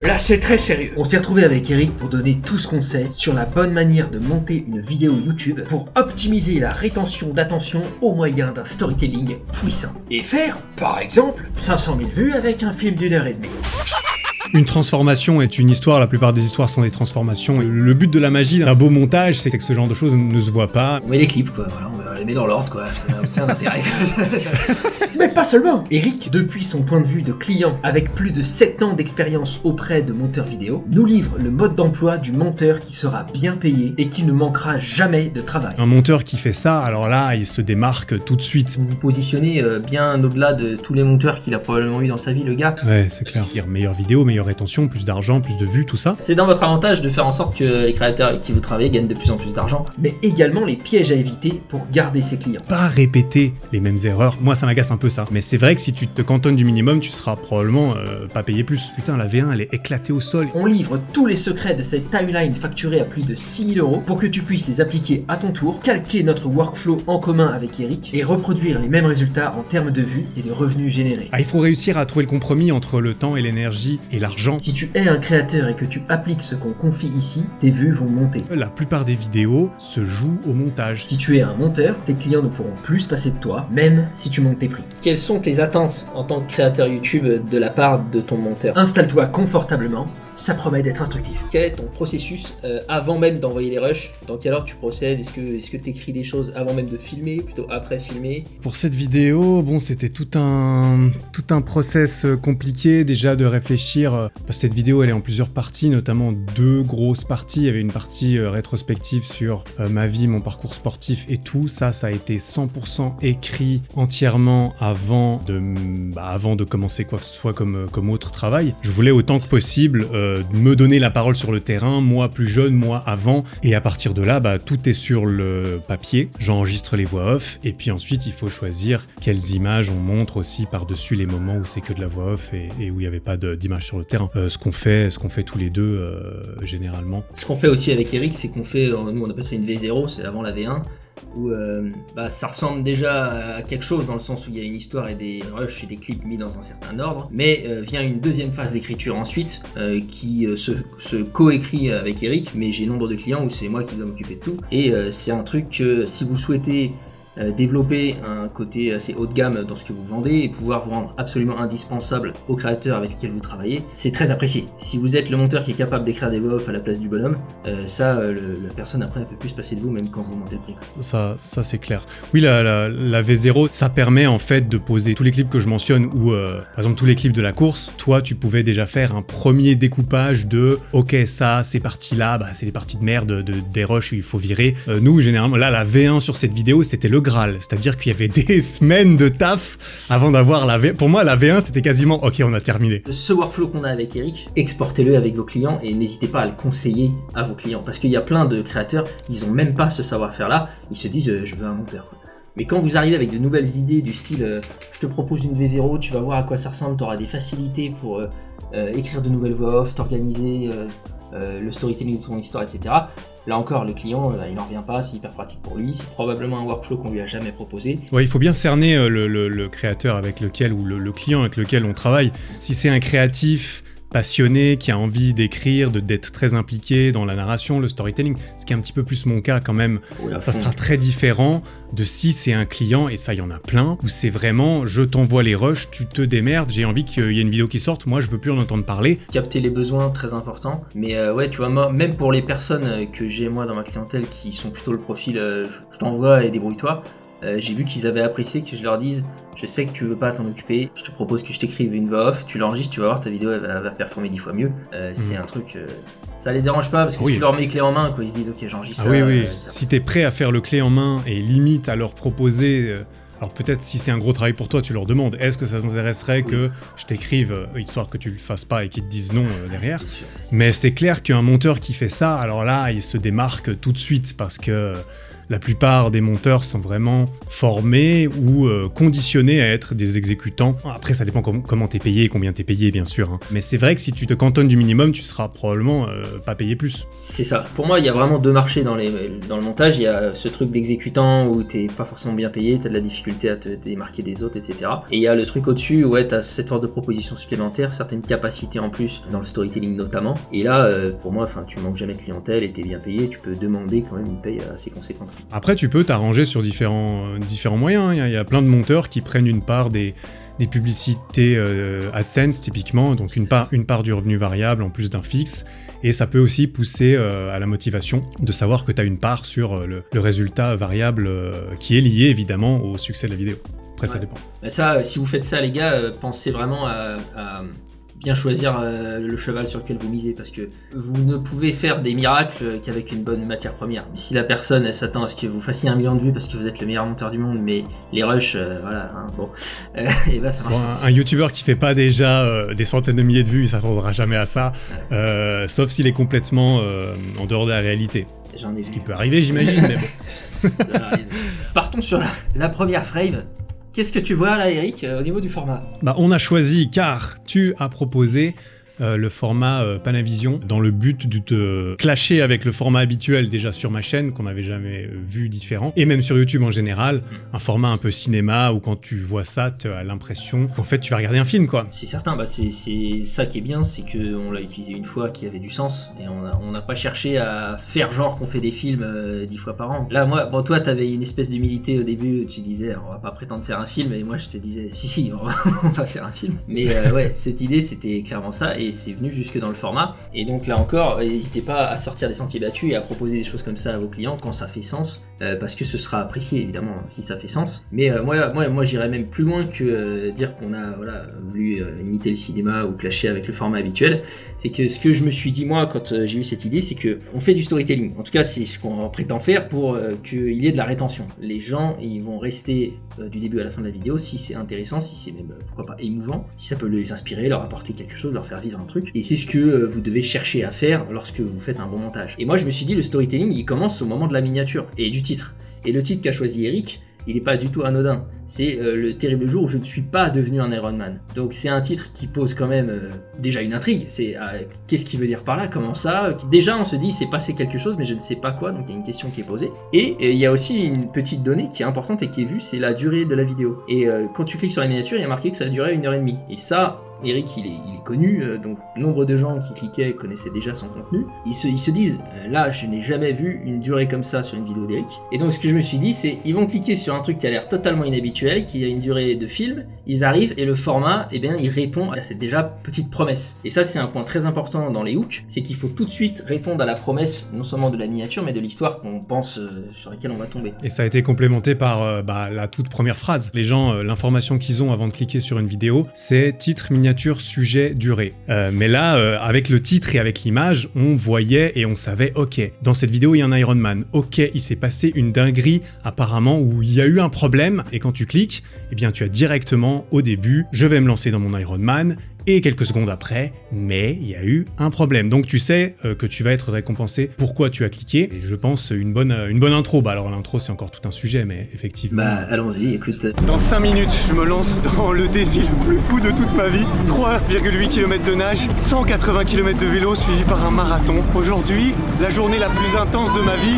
Là, c'est très sérieux. On s'est retrouvé avec Eric pour donner tout ce qu'on sait sur la bonne manière de monter une vidéo YouTube pour optimiser la rétention d'attention au moyen d'un storytelling puissant. Et faire, par exemple, 500 000 vues avec un film d'1h30. Une transformation est une histoire, la plupart des histoires sont des transformations. Le but de la magie d'un beau montage, c'est que ce genre de choses ne se voit pas. On met les clips, quoi, voilà, on les met dans l'ordre, quoi, ça n'a aucun intérêt. Mais pas seulement. Eric, depuis son point de vue de client, avec plus de 7 ans d'expérience auprès de monteurs vidéo, nous livre le mode d'emploi du monteur qui sera bien payé et qui ne manquera jamais de travail. Un monteur qui fait ça, alors là, il se démarque tout de suite. Vous vous positionnez bien au-delà de tous les monteurs qu'il a probablement eu dans sa vie, le gars. Ouais, c'est clair. Meilleure vidéo, meilleure rétention, plus d'argent, plus de vues, tout ça. C'est dans votre avantage de faire en sorte que les créateurs avec qui vous travaillez gagnent de plus en plus d'argent, mais également les pièges à éviter pour garder ses clients. Pas répéter les mêmes erreurs, moi ça m'agace un peu ça. Mais c'est vrai que si tu te cantonnes du minimum, tu seras probablement pas payé plus. Putain, la V1 elle est éclatée au sol. On livre tous les secrets de cette timeline facturée à plus de 6 000 € pour que tu puisses les appliquer à ton tour, calquer notre workflow en commun avec Eric et reproduire les mêmes résultats en termes de vues et de revenus générés. Ah, il faut réussir à trouver le compromis entre le temps et l'énergie et l'argent. Si tu es un créateur et que tu appliques ce qu'on confie ici, tes vues vont monter. La plupart des vidéos se jouent au montage. Si tu es un monteur, tes clients ne pourront plus se passer de toi, même si tu montes tes prix. Quelles sont tes attentes en tant que créateur YouTube de la part de ton monteur? Installe-toi confortablement, ça promet d'être instructif. Quel est ton processus avant même d'envoyer les rushs? Dans quelle ordre tu procèdes? Est-ce que tu écris des choses avant même de filmer, plutôt après filmer? Pour cette vidéo, bon, c'était tout un process compliqué déjà de réfléchir. Parce que cette vidéo, elle est en plusieurs parties, notamment 2 grosses parties. Il y avait une partie rétrospective sur ma vie, mon parcours sportif et tout. Ça a été 100% écrit entièrement avant de commencer quoi que ce soit comme autre travail. Je voulais autant que possible me donner la parole sur le terrain, moi plus jeune, moi avant, et à partir de là, tout est sur le papier. J'enregistre les voix off, et puis ensuite il faut choisir quelles images on montre aussi par-dessus les moments où c'est que de la voix off et où il n'y avait pas d'image sur le terrain. Ce qu'on fait tous les deux généralement. Ce qu'on fait aussi avec Eric, c'est qu'on fait, nous on appelle ça une V0, c'est avant la V1, où ça ressemble déjà à quelque chose dans le sens où il y a une histoire et des rushs et des clips mis dans un certain ordre, mais vient une deuxième phase d'écriture ensuite qui se coécrit avec Eric, mais j'ai nombre de clients où c'est moi qui dois m'occuper de tout, et c'est un truc que si vous souhaitez développer un côté assez haut de gamme dans ce que vous vendez et pouvoir vous rendre absolument indispensable aux créateurs avec lesquels vous travaillez, c'est très apprécié. Si vous êtes le monteur qui est capable d'écrire des voix off à la place du bonhomme, la personne après ne peut plus se passer de vous même quand vous montez le prix. Ça c'est clair. Oui, la V0, ça permet en fait de poser tous les clips que je mentionne ou par exemple tous les clips de la course. Toi, tu pouvais déjà faire un premier découpage de ok, ça, ces parties-là, c'est des parties de merde, des rushs où il faut virer. Nous, généralement, là, la V1 sur cette vidéo, c'était le Graal, c'est-à-dire qu'il y avait des semaines de taf avant d'avoir la V1. Pour moi, la V1, c'était quasiment ok, on a terminé. Ce workflow qu'on a avec Eric, exportez-le avec vos clients et n'hésitez pas à le conseiller à vos clients, parce qu'il y a plein de créateurs, ils ont même pas ce savoir-faire-là, ils se disent je veux un monteur, quoi. Mais quand vous arrivez avec de nouvelles idées du style je te propose une V0, tu vas voir à quoi ça ressemble, tu auras des facilités pour écrire de nouvelles voix off, t'organiser le storytelling de ton histoire, etc. Là encore, le client, il n'en revient pas, c'est hyper pratique pour lui, c'est probablement un workflow qu'on lui a jamais proposé. Ouais, il faut bien cerner le créateur avec lequel, ou le client avec lequel on travaille. Si c'est un créatif passionné, qui a envie d'écrire, d'être très impliqué dans la narration, le storytelling, ce qui est un petit peu plus mon cas quand même, ça sera très différent de si c'est un client, et ça il y en a plein, où c'est vraiment je t'envoie les rushs, tu te démerdes, j'ai envie qu'il y ait une vidéo qui sorte, moi je veux plus en entendre parler. Capter les besoins, très important, mais ouais, tu vois, moi, même pour les personnes que j'ai moi dans ma clientèle qui sont plutôt le profil je t'envoie et débrouille-toi, j'ai vu qu'ils avaient apprécié que je leur dise je sais que tu veux pas t'en occuper, je te propose que je t'écrive une voix off, tu l'enregistres, tu vas voir ta vidéo elle va performer 10 fois mieux. C'est un truc, ça les dérange pas parce que tu leur mets clé en main, quoi. Ils se disent ok, j'enregistre ça. Oui. Si t'es prêt à faire le clé en main et limite à leur proposer, alors peut-être si c'est un gros travail pour toi, tu leur demandes est-ce que ça t'intéresserait que je t'écrive histoire que tu le fasses pas et qu'ils te disent non derrière. Mais c'est clair qu'un monteur qui fait ça, alors là il se démarque tout de suite parce que La plupart des monteurs sont vraiment formés ou conditionnés à être des exécutants. Après, ça dépend comment t'es payé et combien t'es payé, bien sûr. Hein. Mais c'est vrai que si tu te cantonnes du minimum, tu seras probablement pas payé plus. C'est ça. Pour moi, il y a vraiment deux marchés dans le montage. Il y a ce truc d'exécutant où t'es pas forcément bien payé, t'as de la difficulté à te démarquer des autres, etc. Et il y a le truc au-dessus où t'as cette force de proposition supplémentaire, certaines capacités en plus, dans le storytelling notamment. Et là, pour moi, tu manques jamais de clientèle et t'es bien payé, tu peux demander quand même une paye assez conséquente. Après, tu peux t'arranger sur différents moyens. Hein. Il y a plein de monteurs qui prennent une part des publicités AdSense typiquement, donc une part du revenu variable en plus d'un fixe, et ça peut aussi pousser à la motivation de savoir que tu as une part sur le résultat variable qui est lié évidemment au succès de la vidéo. Après, ça dépend. Mais ça, si vous faites ça les gars, pensez vraiment à bien choisir le cheval sur lequel vous misez, parce que vous ne pouvez faire des miracles qu'avec une bonne matière première. Mais si la personne elle s'attend à ce que vous fassiez 1 million de vues parce que vous êtes le meilleur monteur du monde, mais les rushs, voilà, hein, bon, et bah ça marche. Bon, un youtubeur qui fait pas déjà des centaines de milliers de vues, il s'attendra jamais à ça, sauf s'il est complètement en dehors de la réalité. J'en ai vu. Ce qui peut arriver, j'imagine, mais bon. Ça arrive. Partons sur la première frame. Qu'est-ce que tu vois là, Eric, au niveau du format ? On a choisi, car tu as proposé le format Panavision dans le but de te clasher avec le format habituel déjà sur ma chaîne qu'on n'avait jamais vu différent, et même sur YouTube en général, un format un peu cinéma où quand tu vois ça, tu as l'impression qu'en fait tu vas regarder un film quoi. C'est certain, c'est ça qui est bien, c'est qu'on l'a utilisé une fois qui avait du sens, et on n'a pas cherché à faire genre qu'on fait des films 10 fois par an. Là, toi t'avais une espèce d'humilité au début, tu disais on va pas prétendre faire un film, et moi je te disais si, on va faire un film. Mais ouais, cette idée c'était clairement ça, et c'est venu jusque dans le format. Et donc là encore, n'hésitez pas à sortir des sentiers battus et à proposer des choses comme ça à vos clients quand ça fait sens, parce que ce sera apprécié évidemment si ça fait sens. Mais moi j'irais même plus loin que dire qu'on a voulu imiter le cinéma ou clasher avec le format habituel. C'est que ce que je me suis dit moi quand j'ai eu cette idée, c'est que on fait du storytelling. En tout cas, c'est ce qu'on prétend faire pour qu'il y ait de la rétention. Les gens, ils vont rester du début à la fin de la vidéo si c'est intéressant, si c'est même pourquoi pas émouvant, si ça peut les inspirer, leur apporter quelque chose, leur faire vivre un truc. Et c'est ce que vous devez chercher à faire lorsque vous faites un bon montage. Et moi je me suis dit, le storytelling il commence au moment de la miniature et du titre. Et le titre qu'a choisi Eric, il n'est pas du tout anodin. C'est le terrible jour où je ne suis pas devenu un Iron Man. Donc c'est un titre qui pose quand même déjà une intrigue. C'est qu'est-ce qu'il veut dire par là, comment ça. Déjà on se dit il s'est passé quelque chose mais je ne sais pas quoi, donc il y a une question qui est posée. Et il y a aussi une petite donnée qui est importante et qui est vue, c'est la durée de la vidéo. Et quand tu cliques sur la miniature, il y a marqué que ça a duré 1h30. Et ça, Eric il est connu, donc nombre de gens qui cliquaient connaissaient déjà son contenu. Ils se disent, là je n'ai jamais vu une durée comme ça sur une vidéo d'Eric. Et donc ce que je me suis dit, c'est ils vont cliquer sur un truc qui a l'air totalement inhabituel, qui a une durée de film, ils arrivent et le format, il répond à cette déjà petite promesse. Et ça c'est un point très important dans les hooks, c'est qu'il faut tout de suite répondre à la promesse, non seulement de la miniature, mais de l'histoire qu'on pense sur laquelle on va tomber. Et ça a été complémenté par la toute première phrase. Les gens, l'information qu'ils ont avant de cliquer sur une vidéo, c'est titre, miniature, sujet, durée. Mais là, avec le titre et avec l'image, on voyait et on savait, ok, dans cette vidéo il y a un Iron Man, ok, il s'est passé une dinguerie apparemment où il y a eu un problème, et quand tu cliques, eh bien tu as directement au début, je vais me lancer dans mon Iron Man, et quelques secondes après, mais il y a eu un problème. Donc tu sais que tu vas être récompensé pourquoi tu as cliqué, et je pense une bonne intro. Alors l'intro c'est encore tout un sujet, mais effectivement... Allons-y, écoute. Dans 5 minutes, je me lance dans le défi le plus fou de toute ma vie. 3,8 km de nage, 180 km de vélo suivi par un marathon. Aujourd'hui, la journée la plus intense de ma vie,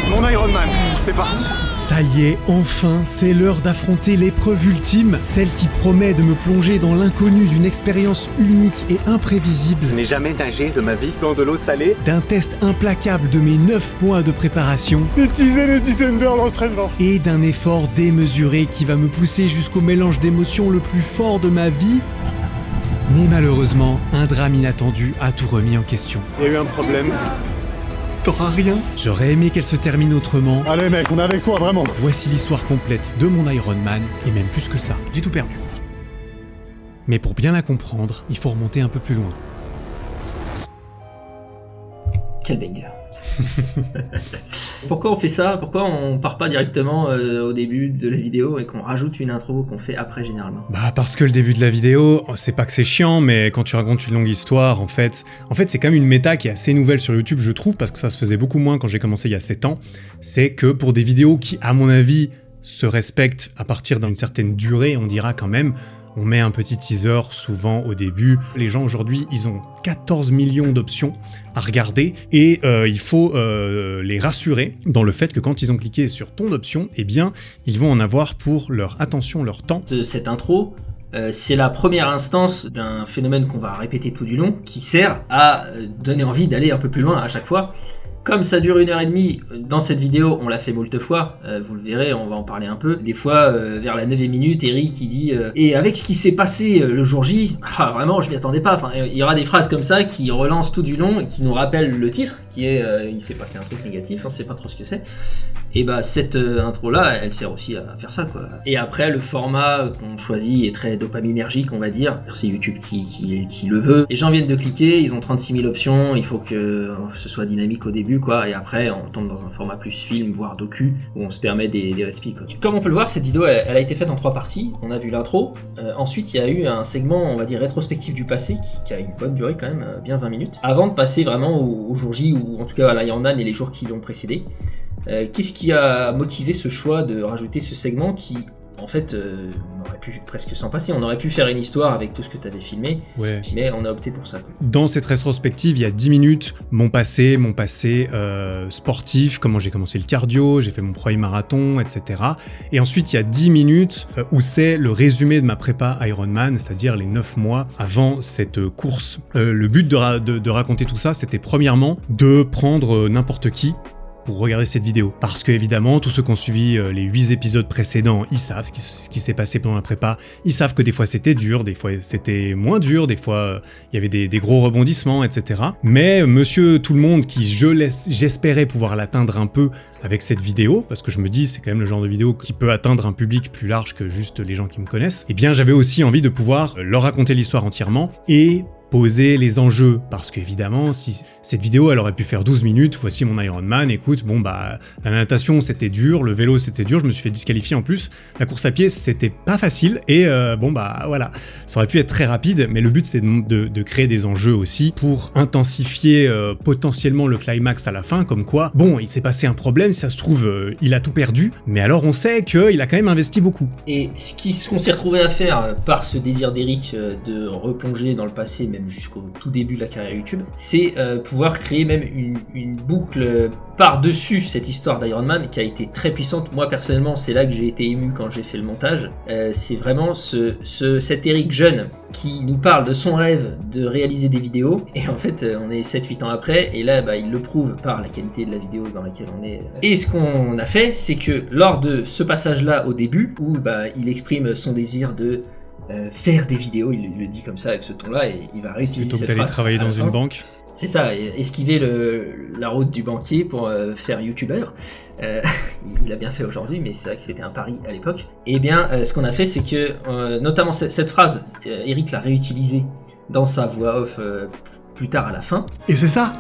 mon Ironman. C'est parti. Ça y est, enfin, c'est l'heure d'affronter l'épreuve ultime, celle qui promet de me plonger dans l'inconnu d'une expérience unique et imprévisible. Je n'ai jamais nagé de ma vie dans de l'eau salée. D'un test implacable de mes 9 mois de préparation. Des dizaines d'heures d'entraînement. Et d'un effort démesuré qui va me pousser jusqu'au mélange d'émotions le plus fort de ma vie. Mais malheureusement, un drame inattendu a tout remis en question. Il y a eu un problème. T'auras rien. J'aurais aimé qu'elle se termine autrement. Allez mec, on est avec toi, vraiment. Voici l'histoire complète de mon Iron Man, et même plus que ça, j'ai tout perdu. Mais pour bien la comprendre, il faut remonter un peu plus loin. Quel banger. Pourquoi on fait ça? Pourquoi on part pas directement au début de la vidéo et qu'on rajoute une intro qu'on fait après généralement? Bah parce que le début de la vidéo, c'est pas que c'est chiant, mais quand tu racontes une longue histoire, en fait c'est quand même une méta qui est assez nouvelle sur YouTube, je trouve, parce que ça se faisait beaucoup moins quand j'ai commencé il y a 7 ans. C'est que pour des vidéos qui, à mon avis, se respectent à partir d'une certaine durée, on dira quand même, on met un petit teaser souvent au début. Les gens aujourd'hui, ils ont 14 millions d'options à regarder et il faut les rassurer dans le fait que quand ils ont cliqué sur ton option, eh bien, ils vont en avoir pour leur attention, leur temps. Cette intro, c'est la première instance d'un phénomène qu'on va répéter tout du long, qui sert à donner envie d'aller un peu plus loin à chaque fois. Comme ça dure 1h30, dans cette vidéo, on l'a fait moult fois, vous le verrez, on va en parler un peu. Des fois, vers la 9e minute, Eric il dit et avec ce qui s'est passé le jour J, vraiment je m'y attendais pas. Enfin, il y aura des phrases comme ça qui relancent tout du long et qui nous rappellent le titre, qui est il s'est passé un truc négatif, on sait pas trop ce que c'est. Et bah cette intro là, elle sert aussi à faire ça quoi. Et après, le format qu'on choisit est très dopaminergique, on va dire. C'est YouTube qui le veut. Les gens viennent de cliquer, ils ont 36 000 options, il faut que ce soit dynamique au début quoi. Et après, on tombe dans un format plus film, voire docu, où on se permet des respi quoi. Comme on peut le voir, cette vidéo elle a été faite en 3 parties. On a vu l'intro. Ensuite, il y a eu un segment, on va dire rétrospectif du passé, qui a une bonne durée quand même, bien 20 minutes. Avant de passer vraiment au jour J, ou en tout cas à l'Ironman et les jours qui l'ont précédé. Qu'est-ce qui a motivé ce choix de rajouter ce segment qui, en fait, on aurait pu presque s'en passer. On aurait pu faire une histoire avec tout ce que tu avais filmé, mais on a opté pour ça, quoi. Dans cette rétrospective, il y a 10 minutes, mon passé sportif, comment j'ai commencé le cardio, j'ai fait mon premier marathon, etc. Et ensuite, il y a 10 minutes où c'est le résumé de ma prépa Ironman, c'est-à-dire les 9 mois avant cette course. Le but de raconter tout ça, c'était premièrement de prendre n'importe qui pour regarder cette vidéo. Parce que évidemment, tous ceux qui ont suivi les 8 épisodes précédents, ils savent ce qui s'est passé pendant la prépa, ils savent que des fois c'était dur, des fois c'était moins dur, des fois il y avait des gros rebondissements, etc. Mais monsieur tout le monde qui, j'espérais pouvoir l'atteindre un peu avec cette vidéo, parce que je me dis c'est quand même le genre de vidéo qui peut atteindre un public plus large que juste les gens qui me connaissent, eh bien j'avais aussi envie de pouvoir leur raconter l'histoire entièrement et poser les enjeux, parce qu'évidemment, si cette vidéo elle aurait pu faire 12 minutes, voici mon Ironman, écoute, bon bah, la natation c'était dur, le vélo c'était dur, je me suis fait disqualifier en plus, la course à pied c'était pas facile, et bon bah voilà, ça aurait pu être très rapide, mais le but c'était de créer des enjeux aussi, pour intensifier potentiellement le climax à la fin, comme quoi, bon, il s'est passé un problème, si ça se trouve, il a tout perdu, mais alors on sait qu'il a quand même investi beaucoup. Et ce qu'on s'est retrouvé à faire par ce désir d'Eric de replonger dans le passé, même jusqu'au tout début de la carrière YouTube, c'est pouvoir créer même une boucle par-dessus cette histoire d'Ironman qui a été très puissante. Moi personnellement, c'est là que j'ai été ému quand j'ai fait le montage. C'est vraiment cet Eric jeune qui nous parle de son rêve de réaliser des vidéos, et en fait on est 7-8 ans après, et là il le prouve par la qualité de la vidéo dans laquelle on est. Et ce qu'on a fait, c'est que lors de ce passage là au début, où il exprime son désir de faire des vidéos, il le dit comme ça avec ce ton là, et il va réutiliser cette phrase. Plutôt que d'aller travailler dans une banque. C'est ça, esquiver la route du banquier pour faire youtubeur. Il a bien fait aujourd'hui, mais c'est vrai que c'était un pari à l'époque. Et bien, ce qu'on a fait, c'est que, notamment cette phrase, Eric l'a réutilisée dans sa voix off plus tard à la fin. Et c'est ça,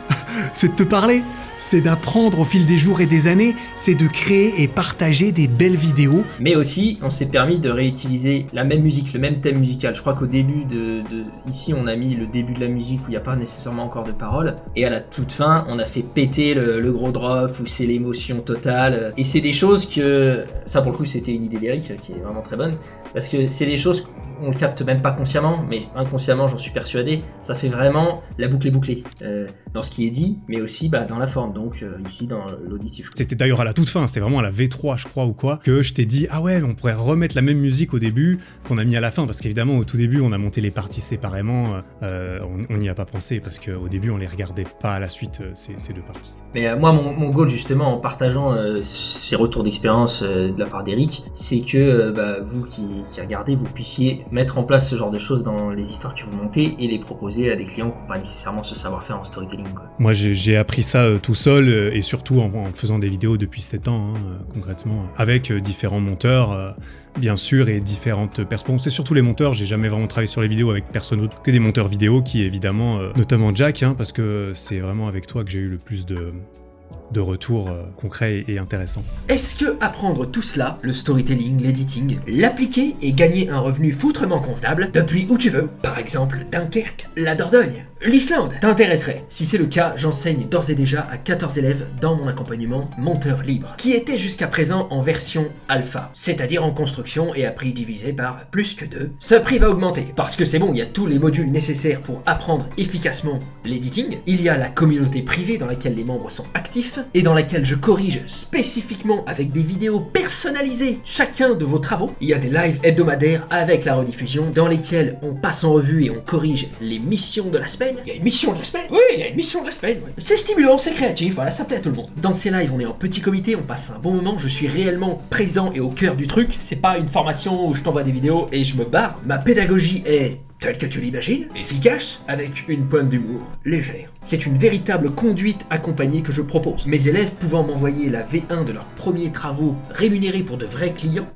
c'est de te parler, c'est d'apprendre au fil des jours et des années, c'est de créer et partager des belles vidéos. Mais aussi, on s'est permis de réutiliser la même musique, le même thème musical. Je crois qu'au début ici, on a mis le début de la musique où il n'y a pas nécessairement encore de paroles. Et à la toute fin, on a fait péter le gros drop où c'est l'émotion totale. Et c'est des choses que, ça pour le coup, c'était une idée d'Eric qui est vraiment très bonne. Parce que c'est des choses on le capte même pas consciemment, mais inconsciemment, j'en suis persuadé, ça fait vraiment la boucle est bouclée dans ce qui est dit, mais aussi dans la forme, donc ici dans l'auditif. C'était d'ailleurs à la toute fin, c'était vraiment à la V3 je crois ou quoi, que je t'ai dit ah ouais, on pourrait remettre la même musique au début qu'on a mis à la fin, parce qu'évidemment au tout début on a monté les parties séparément, on n'y a pas pensé, parce qu'au début on les regardait pas à la suite ces deux parties. Mais moi mon goal justement en partageant ces retours d'expérience de la part d'Eric, c'est que vous qui regardez, vous puissiez mettre en place ce genre de choses dans les histoires que vous montez et les proposer à des clients qui n'ont pas nécessairement ce savoir-faire en storytelling, quoi. Moi j'ai appris ça tout seul et surtout en faisant des vidéos depuis 7 ans concrètement, avec différents monteurs bien sûr et différentes personnes. C'est surtout les monteurs, j'ai jamais vraiment travaillé sur les vidéos avec personne d'autre que des monteurs vidéo qui évidemment, notamment Jack, parce que c'est vraiment avec toi que j'ai eu le plus de retours concrets et intéressants. Est-ce que apprendre tout cela, le storytelling, l'editing, l'appliquer et gagner un revenu foutrement convenable depuis où tu veux, par exemple Dunkerque, la Dordogne, l'Islande, t'intéresserait? Si c'est le cas, j'enseigne d'ores et déjà à 14 élèves dans mon accompagnement Monteur Libre, qui était jusqu'à présent en version alpha, c'est-à-dire en construction et à prix divisé par plus que 2. Ce prix va augmenter, parce que c'est bon, il y a tous les modules nécessaires pour apprendre efficacement l'editing. Il y a la communauté privée dans laquelle les membres sont actifs, et dans laquelle je corrige spécifiquement avec des vidéos personnalisées chacun de vos travaux. Il y a des lives hebdomadaires avec la rediffusion, dans lesquels on passe en revue et on corrige les missions de la semaine. Il y a une mission de la semaine. Oui, il y a une mission de la semaine. Oui. C'est stimulant, c'est créatif, voilà, ça plaît à tout le monde. Dans ces lives, on est en petit comité, on passe un bon moment, je suis réellement présent et au cœur du truc. C'est pas une formation où je t'envoie des vidéos et je me barre. Ma pédagogie est telle que tu l'imagines, efficace, avec une pointe d'humour légère. C'est une véritable conduite accompagnée que je propose. Mes élèves pouvant m'envoyer la V1 de leurs premiers travaux rémunérés pour de vrais clients,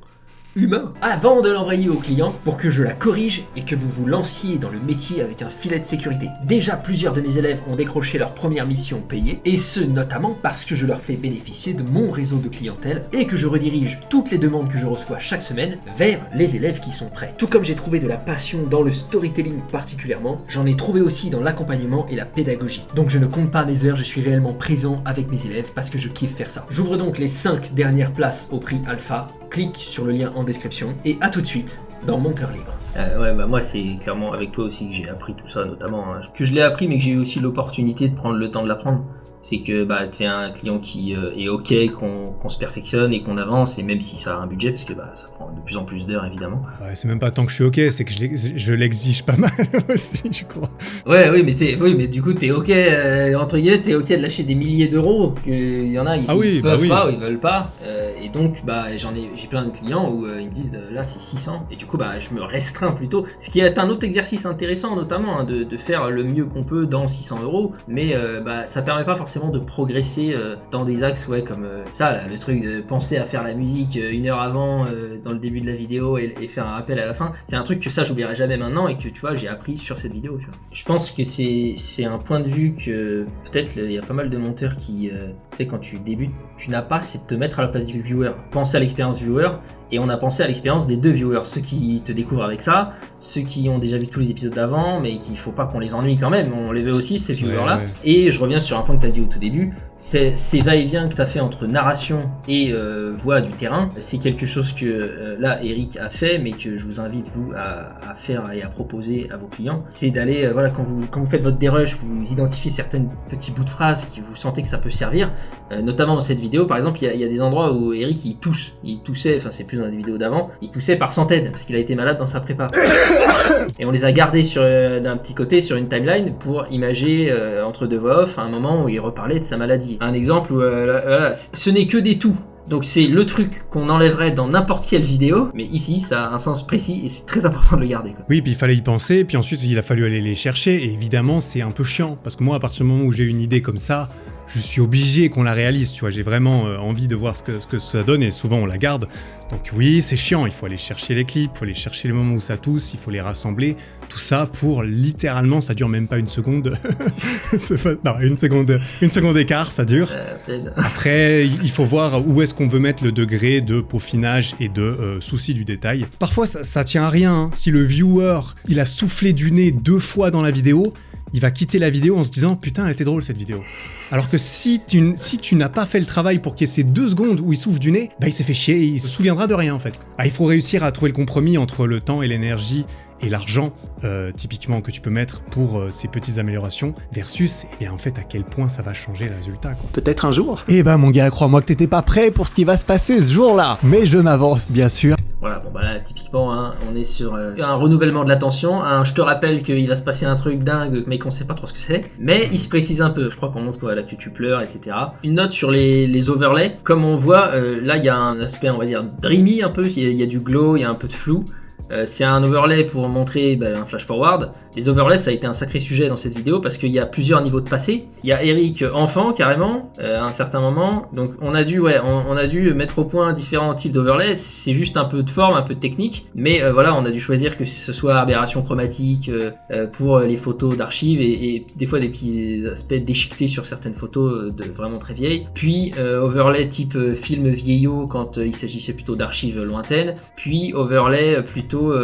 humain, avant de l'envoyer au client pour que je la corrige et que vous vous lanciez dans le métier avec un filet de sécurité. Déjà, plusieurs de mes élèves ont décroché leur première mission payée, et ce notamment parce que je leur fais bénéficier de mon réseau de clientèle et que je redirige toutes les demandes que je reçois chaque semaine vers les élèves qui sont prêts. Tout comme j'ai trouvé de la passion dans le storytelling particulièrement, j'en ai trouvé aussi dans l'accompagnement et la pédagogie. Donc je ne compte pas mes heures, je suis réellement présent avec mes élèves parce que je kiffe faire ça. J'ouvre donc les 5 dernières places au prix alpha. Clique sur le lien en description et à tout de suite dans Monteur Libre. Ouais, bah moi c'est clairement avec toi aussi que j'ai appris tout ça, notamment que je l'ai appris mais que j'ai eu aussi l'opportunité de prendre le temps de l'apprendre. C'est que bah c'est un client qui est ok, qu'on se perfectionne et qu'on avance, et même si ça a un budget, parce que bah ça prend de plus en plus d'heures évidemment. Ouais, c'est même pas tant que je suis ok, c'est que je l'exige pas mal aussi, je crois. Oui, mais du coup t'es ok, entre guillemets, t'es ok de lâcher des milliers d'euros, qu'il y en a ici qui peuvent pas ou ils veulent pas, et donc bah j'ai plein de clients où ils me disent là c'est 600, et du coup bah je me restreins plutôt, ce qui est un autre exercice intéressant notamment, de faire le mieux qu'on peut dans 600 euros, mais bah ça permet pas forcément de progresser dans des axes comme ça là, le truc de penser à faire la musique 1 heure avant dans le début de la vidéo et faire un rappel à la fin, c'est un truc que ça j'oublierai jamais maintenant et que tu vois j'ai appris sur cette vidéo, tu vois. Je pense que c'est un point de vue que peut-être il y a pas mal de monteurs qui tu sais, quand tu débutes, tu n'as pas, c'est de te mettre à la place du viewer, penser à l'expérience viewer. Et on a pensé à l'expérience des 2 viewers, ceux qui te découvrent avec ça, ceux qui ont déjà vu tous les épisodes d'avant, mais qu'il faut pas qu'on les ennuie quand même, on les veut aussi, ces viewers-là. Ouais. Et je reviens sur un point que tu as dit au tout début, c'est ces va-et-vient que tu as fait entre narration et voix du terrain, c'est quelque chose que là Eric a fait, mais que je vous invite vous à faire et à proposer à vos clients, c'est d'aller, voilà, quand vous faites votre dérush, vous identifiez certains petits bouts de phrases qui vous sentez que ça peut servir, notamment dans cette vidéo par exemple, il y a des endroits où Eric il toussait, enfin c'est plus dans des vidéos d'avant, il toussait par centaines parce qu'il a été malade dans sa prépa. Et on les a gardés d'un petit côté sur une timeline pour imager entre 2 voix off à un moment où il reparlait de sa maladie. Un exemple où voilà, ce n'est que des tout. Donc c'est le truc qu'on enlèverait dans n'importe quelle vidéo, mais ici ça a un sens précis et c'est très important de le garder, quoi. Oui, puis il fallait y penser, puis ensuite il a fallu aller les chercher, et évidemment c'est un peu chiant, parce que moi à partir du moment où j'ai une idée comme ça, je suis obligé qu'on la réalise, tu vois, j'ai vraiment envie de voir ce que ça donne, et souvent on la garde. Donc oui, c'est chiant, il faut aller chercher les clips, il faut aller chercher les moments où ça tousse, il faut les rassembler, tout ça pour littéralement, ça dure même pas une seconde, non, une seconde écart, ça dure. Après, il faut voir où est-ce qu'on veut mettre le degré de peaufinage et de souci du détail. Parfois, ça tient à rien, hein. Si le viewer, il a soufflé du nez 2 fois dans la vidéo, il va quitter la vidéo en se disant « Putain, elle était drôle cette vidéo ». Alors que si tu n'as pas fait le travail pour qu'il y ait ces 2 secondes où il souffle du nez, bah il s'est fait chier et il se souviendra de rien en fait. Ah, il faut réussir à trouver le compromis entre le temps et l'énergie et l'argent, typiquement, que tu peux mettre pour ces petites améliorations, versus, eh bien, en fait, à quel point ça va changer le résultat, quoi. Peut-être un jour. Eh ben, mon gars, crois-moi que t'étais pas prêt pour ce qui va se passer ce jour-là. Mais je m'avance, bien sûr. Voilà, bon bah là, typiquement, hein, on est sur un renouvellement de l'attention. Je te rappelle qu'il va se passer un truc dingue, mais qu'on sait pas trop ce que c'est. Mais il se précise un peu. Je crois qu'on montre voilà, que tu pleures, etc. Une note sur les overlays. Comme on voit, là, il y a un aspect, on va dire, dreamy un peu. Il y a du glow, il y a un peu de flou. C'est un overlay pour montrer un flash forward. Les overlays, ça a été un sacré sujet dans cette vidéo parce qu'il y a plusieurs niveaux de passé. Il y a Eric enfant carrément à un certain moment, donc on a dû mettre au point différents types d'overlays. C'est juste un peu de forme, un peu de technique, mais voilà, on a dû choisir que ce soit aberration chromatique pour les photos d'archives et des fois des petits aspects déchiquetés sur certaines photos vraiment très vieilles. Puis overlay type film vieillot quand il s'agissait plutôt d'archives lointaines. Puis overlay plutôt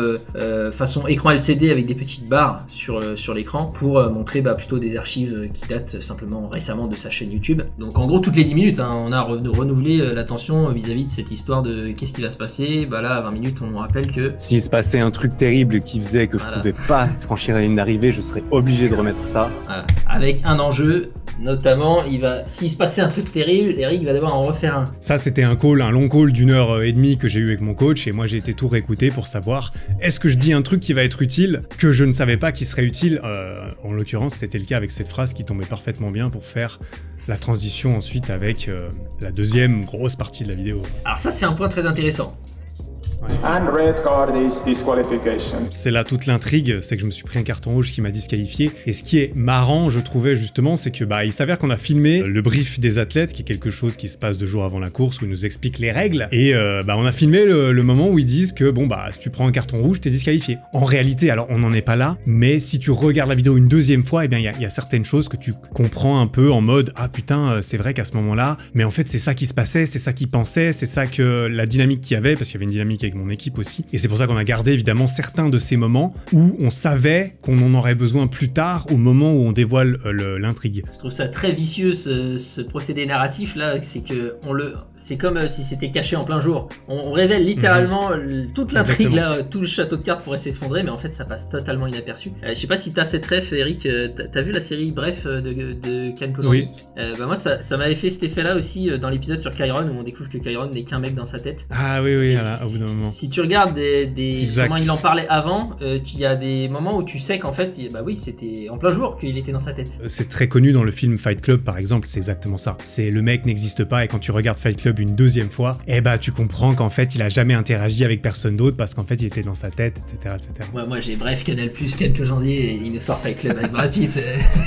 façon écran LCD avec des petites barres sur l'écran pour montrer plutôt des archives qui datent simplement récemment de sa chaîne YouTube. Donc en gros toutes les 10 minutes on a renouvelé l'attention vis-à-vis de cette histoire de qu'est-ce qui va se passer. Là à 20 minutes on nous rappelle que s'il se passait un truc terrible qui faisait que je pouvais pas franchir la ligne d'arrivée, je serais obligé de remettre ça. Voilà. Avec un enjeu, notamment s'il se passait un truc terrible, Eric va devoir en refaire un. Ça c'était un long call d'1h30 que j'ai eu avec mon coach et moi j'ai été tout réécouté pour savoir est-ce que je dis un truc qui va être utile que je ne savais pas qui serait utile. En l'occurrence c'était le cas avec cette phrase qui tombait parfaitement bien pour faire la transition ensuite avec la deuxième grosse partie de la vidéo. Alors ça c'est un point très intéressant. Ouais. C'est là toute l'intrigue, c'est que je me suis pris un carton rouge qui m'a disqualifié. Et ce qui est marrant, je trouvais justement, c'est que il s'avère qu'on a filmé le brief des athlètes, qui est quelque chose qui se passe 2 jours avant la course, où ils nous expliquent les règles. Et on a filmé le moment où ils disent que si tu prends un carton rouge, t'es disqualifié. En réalité, alors on n'en est pas là, mais si tu regardes la vidéo une deuxième fois, il y a certaines choses que tu comprends un peu en mode ah putain, c'est vrai qu'à ce moment-là, mais en fait c'est ça qui se passait, c'est ça qu'ils pensaient, c'est ça que la dynamique qu'il y avait, parce qu'il y avait une dynamique avec mon équipe aussi. Et c'est pour ça qu'on a gardé évidemment certains de ces moments où on savait qu'on en aurait besoin plus tard au moment où on dévoile l'intrigue. Je trouve ça très vicieux ce procédé narratif là, c'est comme si c'était caché en plein jour. On révèle littéralement toute l'intrigue là, tout le château de cartes pourrait s'effondrer, mais en fait ça passe totalement inaperçu. Je sais pas si t'as cette ref, Eric, t'as vu la série Bref de Ken Kodandi? Oui. Moi ça m'avait fait cet effet là aussi dans l'épisode sur Chiron où on découvre que Chiron n'est qu'un mec dans sa tête. Ah oui, au bout d'un moment. Si tu regardes comment il en parlait avant, il y a des moments où tu sais qu'en fait, c'était en plein jour qu'il était dans sa tête. C'est très connu dans le film Fight Club par exemple, c'est exactement ça. C'est le mec n'existe pas et quand tu regardes Fight Club une deuxième fois, tu comprends qu'en fait il a jamais interagi avec personne d'autre parce qu'en fait il était dans sa tête, etc. Ouais, moi j'ai Bref, Canal+, quelques janvier, et il nous sort Fight Club avec Brad Pitt.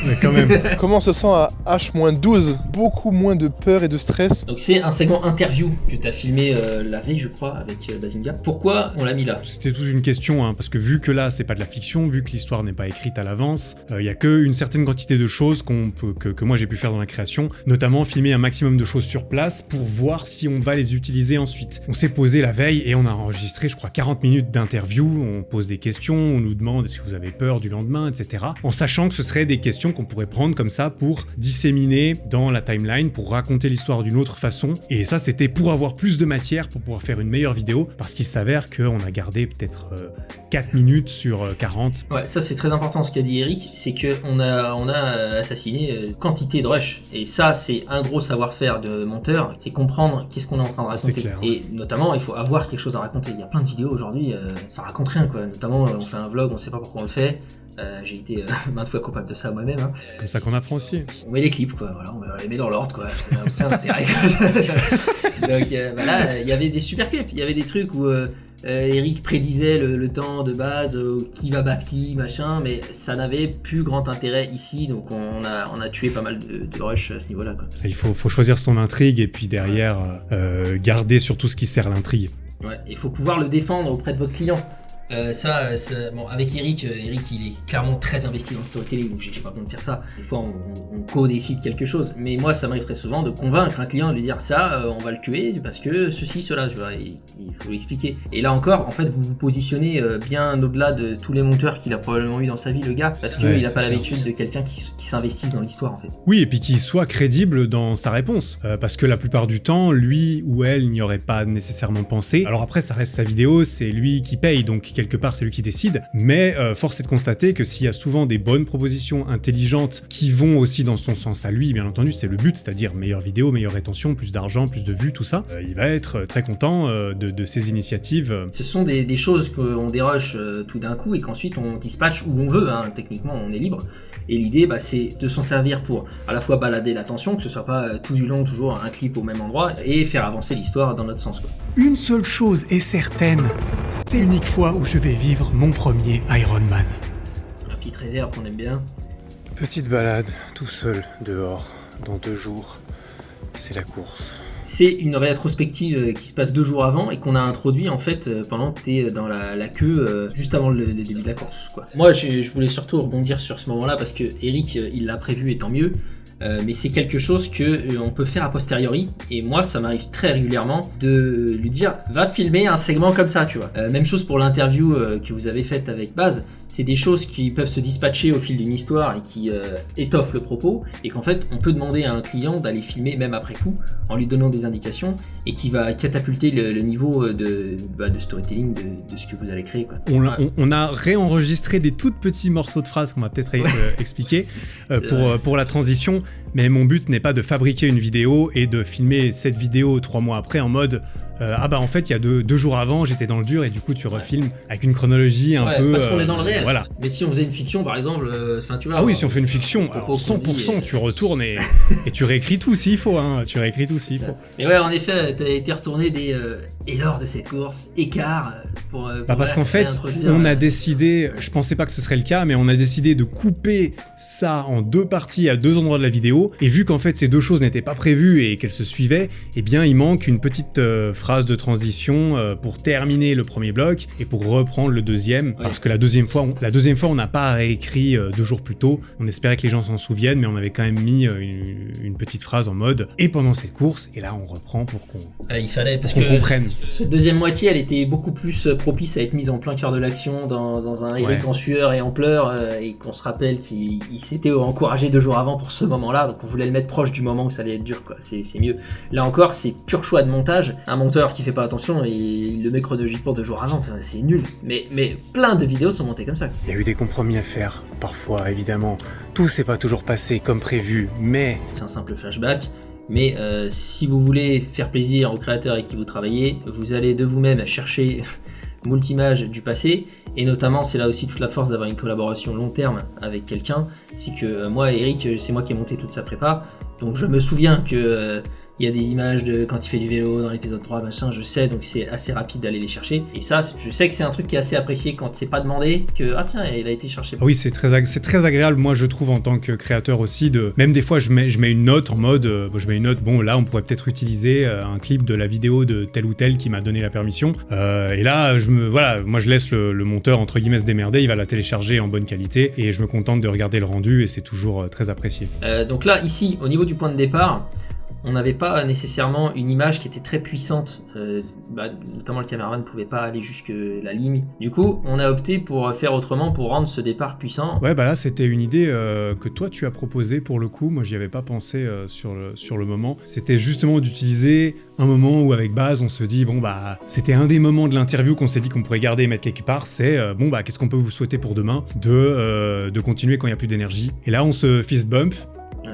Mais quand même. Comment on se sent à H-12? Beaucoup moins de peur et de stress. Donc c'est un segment interview que t'as filmé la veille je crois avec Bazinga. Pourquoi on l'a mis là? C'était toute une question, parce que vu que là c'est pas de la fiction, vu que l'histoire n'est pas écrite à l'avance, il y a qu'une certaine quantité de choses que moi j'ai pu faire dans la création, notamment filmer un maximum de choses sur place pour voir si on va les utiliser ensuite. On s'est posé la veille et on a enregistré je crois 40 minutes d'interview, on pose des questions, on nous demande est-ce que vous avez peur du lendemain, etc. En sachant que ce seraient des questions qu'on pourrait prendre comme ça pour disséminer dans la timeline, pour raconter l'histoire d'une autre façon, et ça c'était pour avoir plus de matière pour pouvoir faire une meilleure vidéo, parce qu'il s'avère qu'on a gardé peut-être 4 minutes sur 40. Ouais, ça c'est très important ce qu'a dit Eric, c'est qu'on a assassiné quantité de rush. Et ça c'est un gros savoir-faire de monteur, c'est comprendre qu'est-ce qu'on est en train de raconter. Clair, et notamment il faut avoir quelque chose à raconter. Il y a plein de vidéos aujourd'hui, ça raconte rien quoi. Notamment on fait un vlog, on sait pas pourquoi on le fait. J'ai été maintes fois coupable de ça moi-même. C'est comme ça qu'on apprend aussi. On met les clips quoi, voilà, on les met dans l'ordre quoi, ça n'a aucun intérêt. Donc là, il y avait des super clips, il y avait des trucs où Eric prédisait le temps de base, qui va battre qui, machin, mais ça n'avait plus grand intérêt ici, donc on a tué pas mal de rush à ce niveau-là quoi. Il faut choisir son intrigue et puis derrière garder surtout ce qui sert l'intrigue. Ouais, il faut pouvoir le défendre auprès de votre client. Bon, avec Eric, il est clairement très investi dans le storytelling, donc j'ai pas besoin de faire ça. Des fois, on co-décide quelque chose, mais moi, ça m'arrive très souvent de convaincre un client, de lui dire ça, on va le tuer parce que ceci, cela, tu vois, il faut l'expliquer. Et là encore, en fait, vous vous positionnez bien au-delà de tous les monteurs qu'il a probablement eu dans sa vie, le gars, parce qu'il a pas l'habitude de quelqu'un qui s'investisse dans l'histoire, en fait. Oui, et puis qu'il soit crédible dans sa réponse, parce que la plupart du temps, lui ou elle n'y aurait pas nécessairement pensé. Alors après, ça reste sa vidéo, c'est lui qui paye, donc quelque part c'est lui qui décide, mais force est de constater que s'il y a souvent des bonnes propositions intelligentes qui vont aussi dans son sens à lui, bien entendu c'est le but, c'est-à-dire meilleure vidéo, meilleure rétention, plus d'argent, plus de vues, tout ça, il va être très content de ces initiatives. Ce sont des choses qu'on dérush tout d'un coup et qu'ensuite on dispatche où on veut, techniquement on est libre, et l'idée c'est de s'en servir pour à la fois balader l'attention, que ce soit pas tout du long toujours un clip au même endroit, et faire avancer l'histoire dans notre sens quoi. Une seule chose est certaine, c'est l'unique fois où je vais vivre mon premier Ironman. très verbe qu'on aime bien. Petite balade, tout seul, dehors, dans 2 jours, c'est la course. C'est une rétrospective qui se passe 2 jours avant et qu'on a introduit en fait pendant que t'es dans la queue juste avant le début de la course, quoi. Moi je voulais surtout rebondir sur ce moment-là parce que Eric il l'a prévu et tant mieux. Mais c'est quelque chose que on peut faire a posteriori et moi ça m'arrive très régulièrement de lui dire va filmer un segment comme ça, tu vois. Même chose pour l'interview que vous avez faite avec Baz, c'est des choses qui peuvent se dispatcher au fil d'une histoire et qui étoffent le propos et qu'en fait on peut demander à un client d'aller filmer même après coup en lui donnant des indications et qui va catapulter le niveau de storytelling de ce que vous allez créer, quoi. On a réenregistré des tout petits morceaux de phrases qu'on va peut-être expliquer pour la transition. Mais mon but n'est pas de fabriquer une vidéo et de filmer cette vidéo 3 mois après en mode en fait il y a 2 jours avant j'étais dans le dur et du coup tu refilmes avec une chronologie un peu... parce qu'on est dans le réel. Voilà. Mais si on faisait une fiction par exemple, tu vois... Ah oui, si on fait une fiction, alors 100% tu retournes et tu réécris tout s'il faut, hein. Tu réécris tout s'il faut. Mais ouais, en effet, t'as été retourné des... et lors de cette course, écart pour parce qu'en fait, on a décidé, je pensais pas que ce serait le cas, mais on a décidé de couper ça en 2 parties à 2 endroits de la vidéo, et vu qu'en fait ces 2 choses n'étaient pas prévues et qu'elles se suivaient, eh bien il manque une petite phrase de transition pour terminer le premier bloc et pour reprendre le deuxième, parce que la deuxième fois on n'a pas réécrit 2 jours plus tôt, on espérait que les gens s'en souviennent, mais on avait quand même mis une petite phrase en mode « et pendant cette course », et là on reprend pour qu'on il fallait, parce qu'on comprenne. Cette deuxième moitié, elle était beaucoup plus propice à être mise en plein cœur de l'action, dans un Eric en sueur et en pleurs, et qu'on se rappelle qu'il s'était encouragé 2 jours avant pour ce moment-là, donc on voulait le mettre proche du moment où ça allait être dur, quoi. C'est mieux. Là encore, c'est pur choix de montage. Un monteur qui fait pas attention, il le met chronologique pour 2 jours avant, c'est nul. Mais plein de vidéos sont montées comme ça. Il y a eu des compromis à faire, parfois, évidemment. Tout s'est pas toujours passé comme prévu, mais... C'est un simple flashback. Mais si vous voulez faire plaisir aux créateurs avec qui vous travaillez, vous allez de vous-même chercher moult images du passé, et notamment c'est là aussi toute la force d'avoir une collaboration long terme avec quelqu'un, c'est que moi Eric, c'est moi qui ai monté toute sa prépa, donc je me souviens que il y a des images de quand il fait du vélo dans l'épisode 3, machin, je sais, donc c'est assez rapide d'aller les chercher. Et ça, je sais que c'est un truc qui est assez apprécié quand c'est pas demandé, que ah tiens, il a été cherché. Oui, c'est très agréable, moi je trouve en tant que créateur aussi, même des fois je mets une note en mode, bon là on pourrait peut-être utiliser un clip de la vidéo de tel ou tel qui m'a donné la permission. Et là, moi je laisse le monteur entre guillemets se démerder, il va la télécharger en bonne qualité et je me contente de regarder le rendu et c'est toujours très apprécié. Donc là, ici, au niveau du point de départ, on n'avait pas nécessairement une image qui était très puissante, notamment le caméraman ne pouvait pas aller jusque la ligne. Du coup, on a opté pour faire autrement pour rendre ce départ puissant. Ouais, là c'était une idée que toi tu as proposée pour le coup, moi j'y avais pas pensé sur le moment. C'était justement d'utiliser un moment où avec Baz on se dit c'était un des moments de l'interview qu'on s'est dit qu'on pourrait garder et mettre quelque part, c'est qu'est-ce qu'on peut vous souhaiter pour demain, de continuer quand il n'y a plus d'énergie. Et là on se fist bump. Ouais.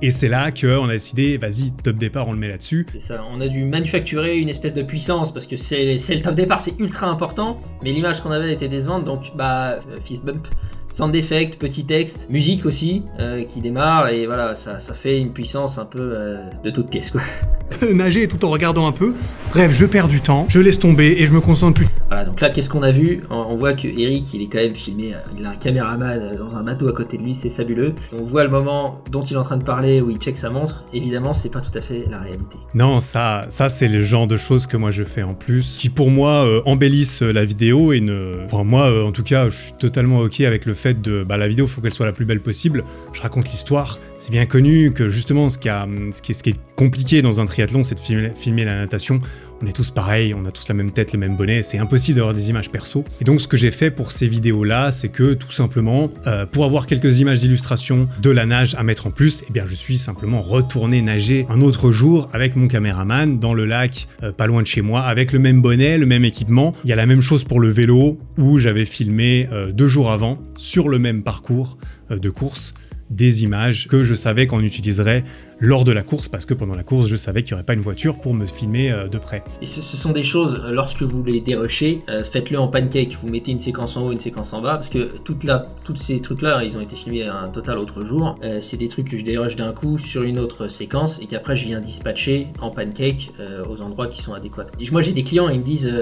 Et c'est là qu'on a décidé, vas-y, top départ, on le met là-dessus. C'est ça, on a dû manufacturer une espèce de puissance, parce que c'est le top départ, c'est ultra important, mais l'image qu'on avait était décevante, donc fist bump, sound effect, petit texte, musique aussi, qui démarre, et voilà, ça fait une puissance un peu de toute pièce, quoi. Nager tout en regardant un peu, bref, je perds du temps, je laisse tomber, et je me concentre plus. Voilà, donc là, qu'est-ce qu'on a vu ? On voit que Eric, il est quand même filmé, il a un caméraman dans un bateau à côté de lui, c'est fabuleux. On voit le moment dont il est en train de parler, où il check sa montre, évidemment, c'est pas tout à fait la réalité. Non, ça c'est le genre de choses que moi je fais en plus, qui pour moi embellissent la vidéo, et moi, en tout cas, je suis totalement ok avec le fait de, la vidéo, il faut qu'elle soit la plus belle possible, je raconte l'histoire, c'est bien connu que justement, ce qui est compliqué dans un triathlon, c'est de filmer la natation. On est tous pareils, on a tous la même tête, le même bonnet, c'est impossible d'avoir des images perso. Et donc ce que j'ai fait pour ces vidéos-là, c'est que tout simplement, pour avoir quelques images d'illustration de la nage à mettre en plus, je suis simplement retourné nager un autre jour avec mon caméraman dans le lac, pas loin de chez moi, avec le même bonnet, le même équipement. Il y a la même chose pour le vélo, où j'avais filmé 2 jours avant, sur le même parcours de course, des images que je savais qu'on utiliserait lors de la course, parce que pendant la course, je savais qu'il n'y aurait pas une voiture pour me filmer de près. Et ce sont des choses, lorsque vous les dérushez, faites-le en pancake, vous mettez une séquence en haut, une séquence en bas, parce que tous ces trucs-là, ils ont été filmés un total autre jour. C'est des trucs que je dérush d'un coup sur une autre séquence, et qu'après je viens dispatcher en pancake aux endroits qui sont adéquats. Et moi j'ai des clients, ils me disent...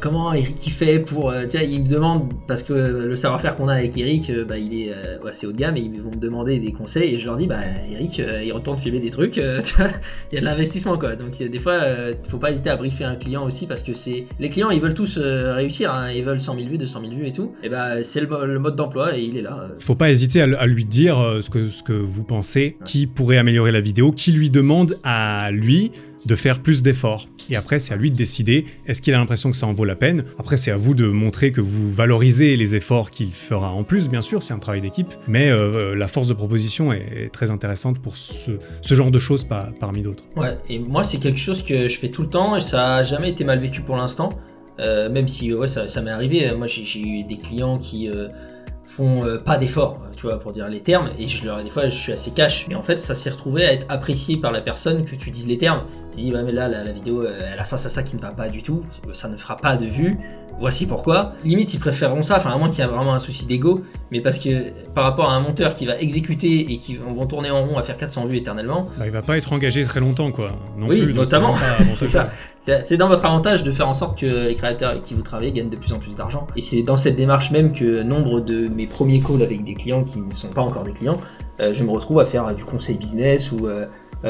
comment Eric il fait pour... tiens, il me demande, parce que le savoir-faire qu'on a avec Eric, il est assez haut de gamme, et ils vont me demander des conseils, et je leur dis, Eric, il retourne filmer des trucs, tu vois, il y a de l'investissement, quoi. Donc des fois, faut pas hésiter à briefer un client aussi, parce que les clients, ils veulent tous réussir, hein, ils veulent 100 000 vues, 200 000 vues et tout, et c'est le mode d'emploi, et il est là. Faut pas hésiter à lui dire ce que vous pensez, qui pourrait améliorer la vidéo, qui lui demande à lui de faire plus d'efforts. Et après, c'est à lui de décider, est-ce qu'il a l'impression que ça en vaut la peine? Après, c'est à vous de montrer que vous valorisez les efforts qu'il fera en plus, bien sûr, c'est un travail d'équipe, mais la force de proposition est très intéressante pour ce genre de choses parmi d'autres. Ouais, et moi, c'est quelque chose que je fais tout le temps, et ça a jamais été mal vécu pour l'instant, même si ça m'est arrivé. Moi, j'ai eu des clients qui... font pas d'efforts, tu vois, pour dire les termes, et des fois je suis assez cash, mais en fait ça s'est retrouvé à être apprécié par la personne que tu dises les termes. Tu dis mais là la vidéo elle a ça qui ne va pas du tout, ça ne fera pas de vues, voici pourquoi. Limite ils préféreront ça, à moins qu'il y ait vraiment un souci d'ego, mais parce que par rapport à un monteur qui va exécuter et qui vont tourner en rond à faire 400 vues éternellement, il va pas être engagé très longtemps, quoi. Oui, notamment, c'est ça. C'est dans votre avantage de faire en sorte que les créateurs avec qui vous travaillez gagnent de plus en plus d'argent. Et c'est dans cette démarche même que nombre de mes premiers calls avec des clients qui ne sont pas encore des clients, je me retrouve à faire du conseil business ou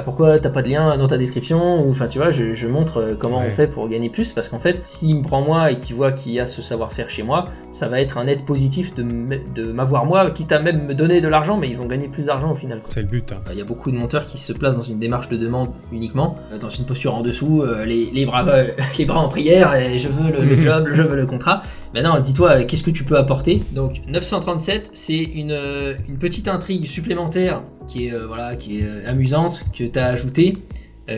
pourquoi t'as pas de lien dans ta description, ou tu vois, je montre comment on fait pour gagner plus, parce qu'en fait, s'il me prend moi et qu'il voit qu'il y a ce savoir-faire chez moi, ça va être un aide positif de m'avoir moi, quitte à même me donner de l'argent, mais ils vont gagner plus d'argent au final, quoi. C'est le but. Il y a beaucoup de monteurs qui se placent dans une démarche de demande uniquement, dans une posture en dessous, les bras en prière, et je veux le job, je veux le contrat. Maintenant, dis-toi, qu'est-ce que tu peux apporter? Donc 937, c'est une petite intrigue supplémentaire qui est amusante, que tu as ajoutée,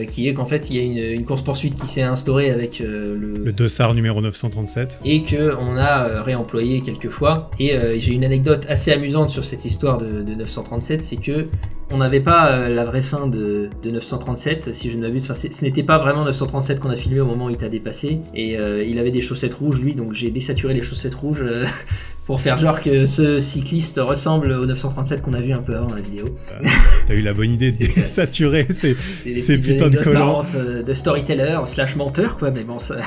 qui est qu'en fait il y a une course-poursuite qui s'est instaurée avec le dossard numéro 937, et qu'on a réemployé quelques fois. Et j'ai une anecdote assez amusante sur cette histoire de 937, c'est que on n'avait pas la vraie fin de 937, si je ne m'abuse. Ce n'était pas vraiment 937 qu'on a filmé au moment où il t'a dépassé, et il avait des chaussettes rouges lui, donc j'ai désaturé les chaussettes rouges pour faire genre que ce cycliste ressemble au 937 qu'on a vu un peu avant dans la vidéo. T'as eu la bonne idée de désaturer ces putains de collants de storyteller / menteur, quoi, mais bon, ça...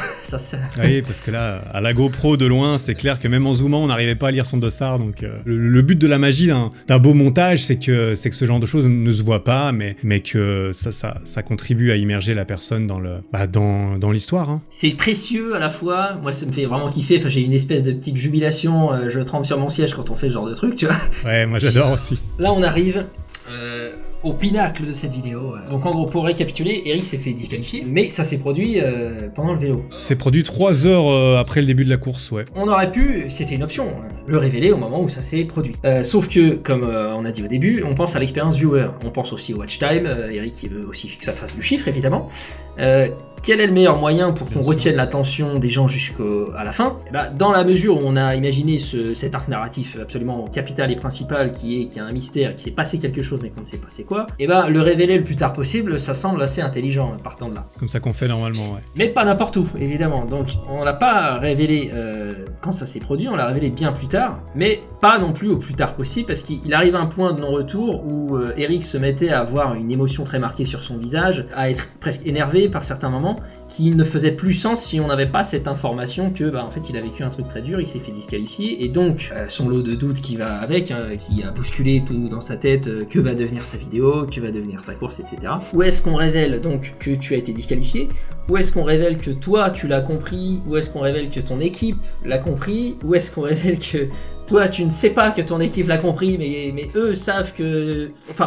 Oui, parce que là, à la GoPro de loin, c'est clair que même en zoomant, on n'arrivait pas à lire son dossard, donc le but de la magie d'un beau montage, c'est que ce genre de choses ne se voit pas, mais que ça contribue à immerger la personne dans l'histoire. Hein. C'est précieux à la fois, moi ça me fait vraiment kiffer, j'ai une espèce de petite jubilation, je trempe sur mon siège quand on fait ce genre de truc, tu vois. Ouais, moi j'adore aussi. Là on arrive au pinacle de cette vidéo. Donc en gros, pour récapituler, Eric s'est fait disqualifier, mais ça s'est produit pendant le vélo. Ça s'est produit 3 heures après le début de la course, ouais. On aurait pu, c'était une option, le révéler au moment où ça s'est produit. Sauf que, comme on a dit au début, on pense à l'expérience viewer, on pense aussi au watch time, Eric il veut aussi que ça fasse du chiffre, évidemment. Quel est le meilleur moyen pour qu'on retienne l'attention des gens jusqu'à la fin? Dans la mesure où on a imaginé cet arc narratif absolument capital et principal qui a un mystère, qui s'est passé quelque chose mais qu'on ne sait pas c'est quoi, le révéler le plus tard possible, ça semble assez intelligent partant de là. Comme ça qu'on fait normalement, ouais. Mais pas n'importe où, évidemment. Donc on l'a pas révélé quand ça s'est produit, on l'a révélé bien plus tard, mais pas non plus au plus tard possible, parce qu'il arrive un point de non-retour où Eric se mettait à avoir une émotion très marquée sur son visage, à être presque énervé par certains moments, qui ne faisait plus sens si on n'avait pas cette information que en fait il a vécu un truc très dur, il s'est fait disqualifier, et donc son lot de doutes qui va avec, qui a bousculé tout dans sa tête, que va devenir sa vidéo, que va devenir sa course, etc. Où est-ce qu'on révèle donc que tu as été disqualifié? Où est-ce qu'on révèle que toi tu l'as compris? Où est-ce qu'on révèle que ton équipe l'a compris? Où est-ce qu'on révèle que toi tu ne sais pas que ton équipe l'a compris, mais eux savent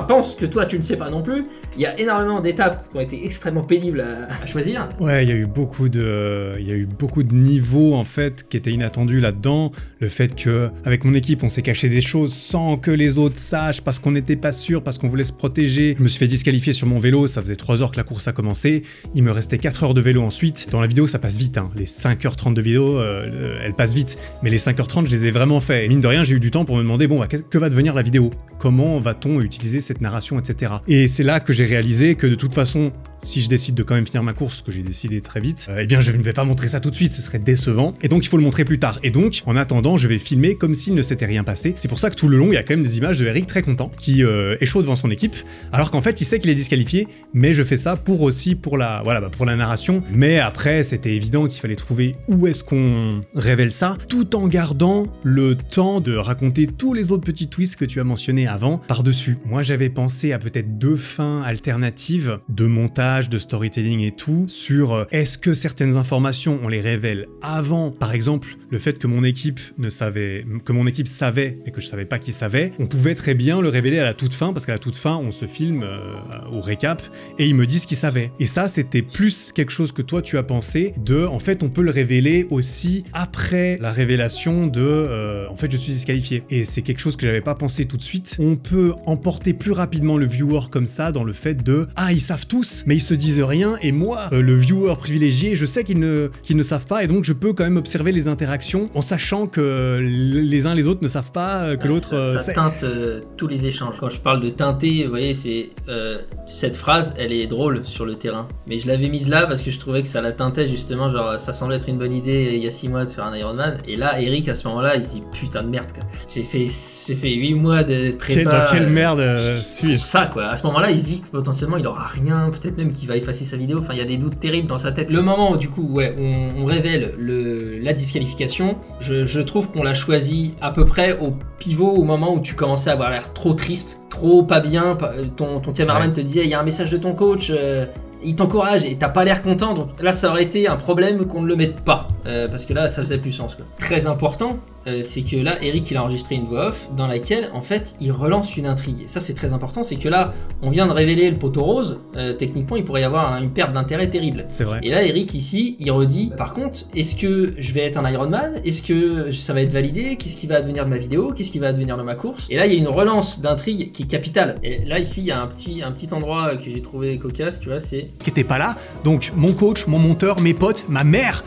pensent que toi tu ne sais pas non plus? Il y a énormément d'étapes qui ont été extrêmement pénibles à choisir. Ouais, il y a eu beaucoup de niveaux en fait qui étaient inattendus là-dedans. Le fait que avec mon équipe on s'est caché des choses sans que les autres sachent, parce qu'on n'était pas sûr, parce qu'on voulait se protéger. Je me suis fait disqualifier sur mon vélo, ça faisait 3 heures que la course a commencé, il me restait 4 heures de vélo ensuite. Dans la vidéo ça passe vite, les 5h30 de vidéo elles passent vite, mais les 5h30 je les ai vraiment fait. Et mine de rien j'ai eu du temps pour me demander que va devenir la vidéo, comment va-t-on utiliser cette narration, etc. Et c'est là que j'ai réalisé que de toute façon si je décide de quand même finir ma course, ce que j'ai décidé très vite, eh bien je ne vais pas montrer ça tout de suite, ce serait décevant. Et donc il faut le montrer plus tard. Et donc, en attendant, je vais filmer comme s'il ne s'était rien passé. C'est pour ça que tout le long, il y a quand même des images de Eric très content, qui est chaud devant son équipe, alors qu'en fait, il sait qu'il est disqualifié, mais je fais ça pour la narration. Mais après, c'était évident qu'il fallait trouver où est-ce qu'on révèle ça, tout en gardant le temps de raconter tous les autres petits twists que tu as mentionnés avant par-dessus. Moi, j'avais pensé à peut-être 2 fins alternatives de montage, de storytelling et tout, sur est-ce que certaines informations, on les révèle avant, par exemple, le fait que mon équipe savait et que je savais pas qui savait, on pouvait très bien le révéler à la toute fin, parce qu'à la toute fin, on se filme au récap et ils me disent qu'ils savaient. Et ça, c'était plus quelque chose que toi, tu as pensé en fait, on peut le révéler aussi après la révélation en fait, je suis disqualifié. Et c'est quelque chose que j'avais pas pensé tout de suite. On peut emporter plus rapidement le viewer comme ça, dans le fait ils savent tous, mais ils se disent rien, et moi, le viewer privilégié, je sais qu'ils ne savent pas, et donc je peux quand même observer les interactions en sachant que les uns les autres ne savent pas que l'autre ça teinte tous les échanges. Quand je parle de teinter, vous voyez, c'est cette phrase, elle est drôle sur le terrain, mais je l'avais mise là parce que je trouvais que ça la teintait justement, genre ça semblait être une bonne idée il y a 6 mois de faire un Ironman, et là Eric à ce moment-là il se dit putain de merde quoi. J'ai fait 8 mois de prépa. Dans quelle merde suis-je? Pour ça quoi, à ce moment-là il se dit que potentiellement il aura rien, peut-être même qu'il va effacer sa vidéo, enfin il y a des doutes terribles dans sa tête. Le moment où du coup on révèle la disqualification, je trouve qu'on l'a choisi à peu près au pivot, au moment où tu commençais à avoir l'air trop triste, trop pas bien, ton cameraman te disait il y a un message de ton coach, il t'encourage et t'as pas l'air content, donc là ça aurait été un problème qu'on ne le mette pas, parce que là ça faisait plus sens quoi. Très important, c'est que là Eric il a enregistré une voix off dans laquelle en fait il relance une intrigue, et ça c'est très important, c'est que là on vient de révéler le poteau rose, techniquement il pourrait y avoir une perte d'intérêt terrible. C'est vrai. Et là Eric ici il redit par contre, est-ce que je vais être un Ironman, est-ce que ça va être validé, qu'est-ce qui va advenir de ma vidéo, qu'est-ce qui va advenir de ma course, et là il y a une relance d'intrigue qui est capitale. Et là ici il y a un petit endroit que j'ai trouvé cocasse, tu vois, c'est qui était pas là, donc mon coach, mon monteur, mes potes, ma mère.